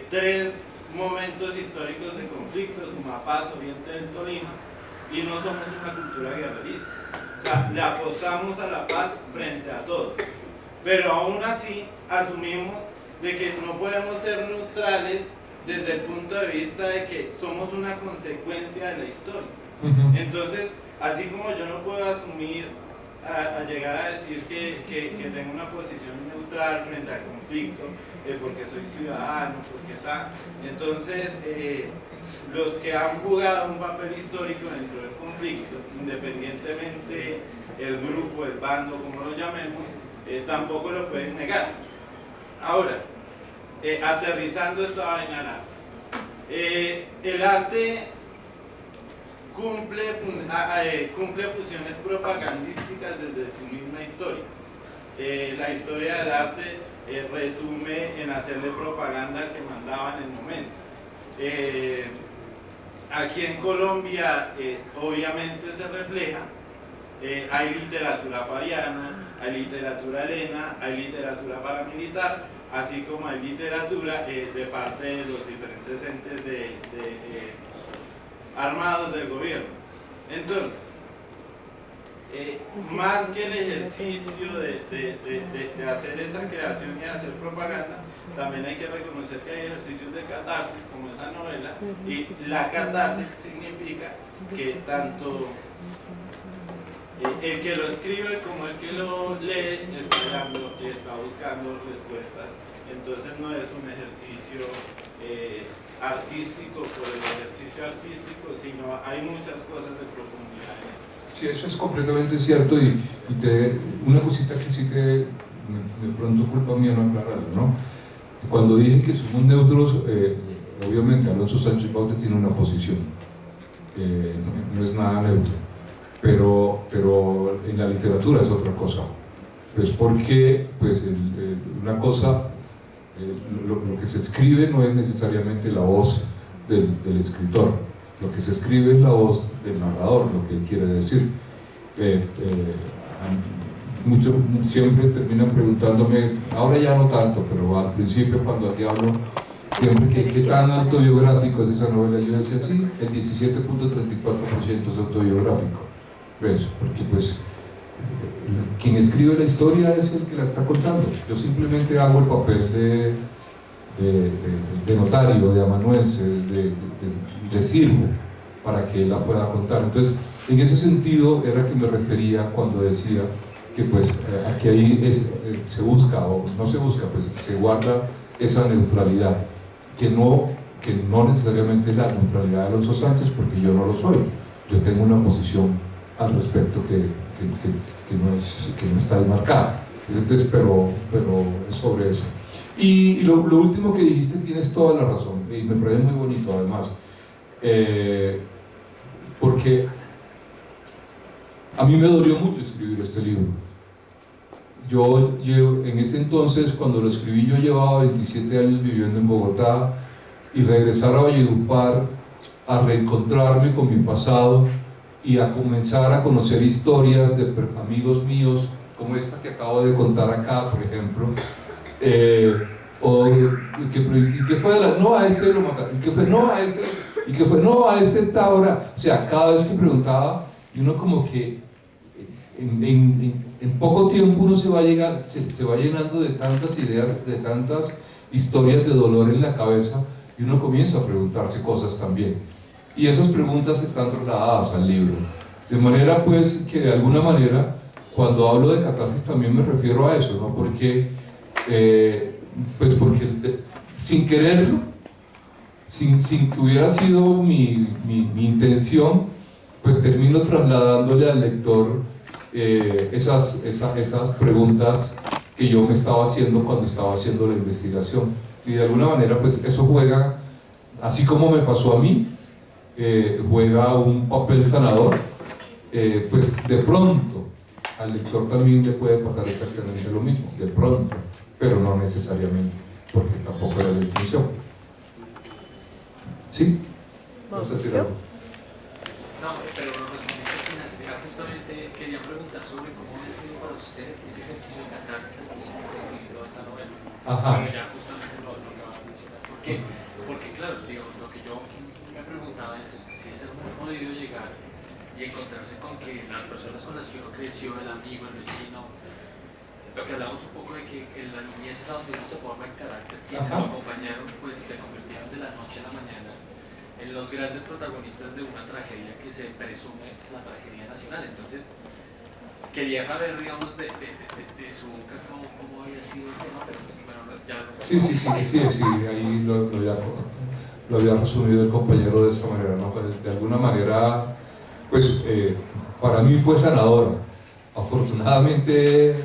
3 momentos históricos de conflicto: Sumapaz, Oriente del Tolima, y no somos una cultura guerrerista. O sea, le apostamos a la paz frente a todo, pero aún así asumimos de que no podemos ser neutrales desde el punto de vista de que somos una consecuencia de la historia. Entonces, así como yo no puedo asumir a llegar a decir que tengo una posición neutral frente al conflicto, porque soy ciudadano, porque tal, entonces los que han jugado un papel histórico dentro del conflicto, independientemente el grupo, el bando, como lo llamemos, tampoco lo pueden negar. Ahora, aterrizando esta vaina al arte, el arte cumple funciones propagandísticas desde su misma historia. La historia del arte resume en hacerle propaganda al que mandaba en el momento. Aquí en Colombia obviamente se refleja, hay literatura fariana, hay literatura helena, hay literatura paramilitar, así como hay literatura de parte de los diferentes entes armados del gobierno. Entonces, más que el ejercicio de hacer esa creación y hacer propaganda, también hay que reconocer que hay ejercicios de catarsis, como esa novela, y la catarsis significa que tanto el que lo escribe como el que lo lee está buscando respuestas. Entonces no es un ejercicio artístico por el ejercicio artístico, sino hay muchas cosas de profundidad en él. Sí, eso es completamente cierto, y una cosita que sí de pronto culpa mía no aclararlo, ¿no? Cuando dije que somos neutros, obviamente Alonso Sánchez Baute tiene una posición, no es nada neutro, pero en la literatura es otra cosa, pues porque pues una cosa Lo que se escribe no es necesariamente la voz del escritor, lo que se escribe es la voz del narrador, lo que él quiere decir. Muchos siempre terminan preguntándome, ahora ya no tanto, pero al principio cuando te hablo, siempre ¿qué tan autobiográfico es esa novela? Yo decía, sí, el 17.34% es autobiográfico. ¿Ves? Porque pues quien escribe la historia es el que la está contando. Yo simplemente hago el papel de notario, de amanuense, le sirvo para que él la pueda contar. Entonces, en ese sentido era que me refería cuando decía que pues aquí ahí se busca, o no se busca, pues se guarda esa neutralidad, que no necesariamente es la neutralidad de Alonso Sánchez, porque yo no lo soy. Yo tengo una posición al respecto que no está demarcada. Entonces, pero es sobre eso. Y lo último que dijiste, tienes toda la razón, y me parece muy bonito además, porque a mí me dolió mucho escribir este libro. Yo en ese entonces, cuando lo escribí, yo llevaba 27 años viviendo en Bogotá, y regresar a Valledupar a reencontrarme con mi pasado y a comenzar a conocer historias de amigos míos, como esta que acabo de contar acá, por ejemplo, y que fue no, a ese lo mataron, y que fue no, a ese, y que fue no, a ese esta hora. O sea, cada vez que preguntaba, y uno como que en poco tiempo uno se va llenando de tantas ideas, de tantas historias de dolor en la cabeza, y uno comienza a preguntarse cosas también. Y esas preguntas están trasladadas al libro. De manera pues que de alguna manera, cuando hablo de catarsis también me refiero a eso, ¿no? Porque sin quererlo, sin que hubiera sido mi intención, pues termino trasladándole al lector esas preguntas que yo me estaba haciendo cuando estaba haciendo la investigación. Y de alguna manera pues eso juega, así como me pasó a mí, juega un papel sanador. Pues de pronto al lector también le puede pasar exactamente lo mismo, de pronto, pero no necesariamente, porque tampoco era la intención. ¿Sí? No sé si era... No, pero lo respondiste al final. Mira, justamente quería preguntar sobre cómo ha sido para usted ese ejercicio de catarsis específico escribiendo esa novela. Ajá. Pero ya justamente lo que vas a mencionar. ¿Por qué? Porque claro, digo, lo que yo me preguntaba es si es muy podido llegar y encontrarse con que las personas con las que uno creció, el amigo, el vecino, lo que hablamos un poco de que en la niñez es a donde uno se forma el carácter, quienes lo acompañaron pues se convirtieron de la noche a la mañana en los grandes protagonistas de una tragedia que se presume la tragedia nacional. Entonces quería saber, digamos, de su boca cómo había sido el tema, pero pues bueno, ya lo... Sí, ahí lo había resumido el compañero de esa manera, ¿no? De alguna manera, pues para mí fue sanador. Afortunadamente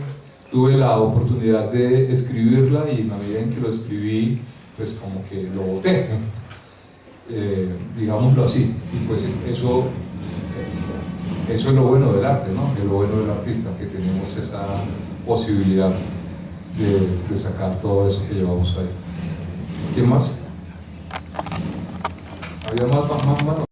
tuve la oportunidad de escribirla, y en la medida en que lo escribí, pues como que lo boté, digámoslo así. Y pues eso es lo bueno del arte, ¿no? Es lo bueno del artista, que tenemos esa posibilidad de sacar todo eso que llevamos ahí. ¿Quién más? ¿Había más manos?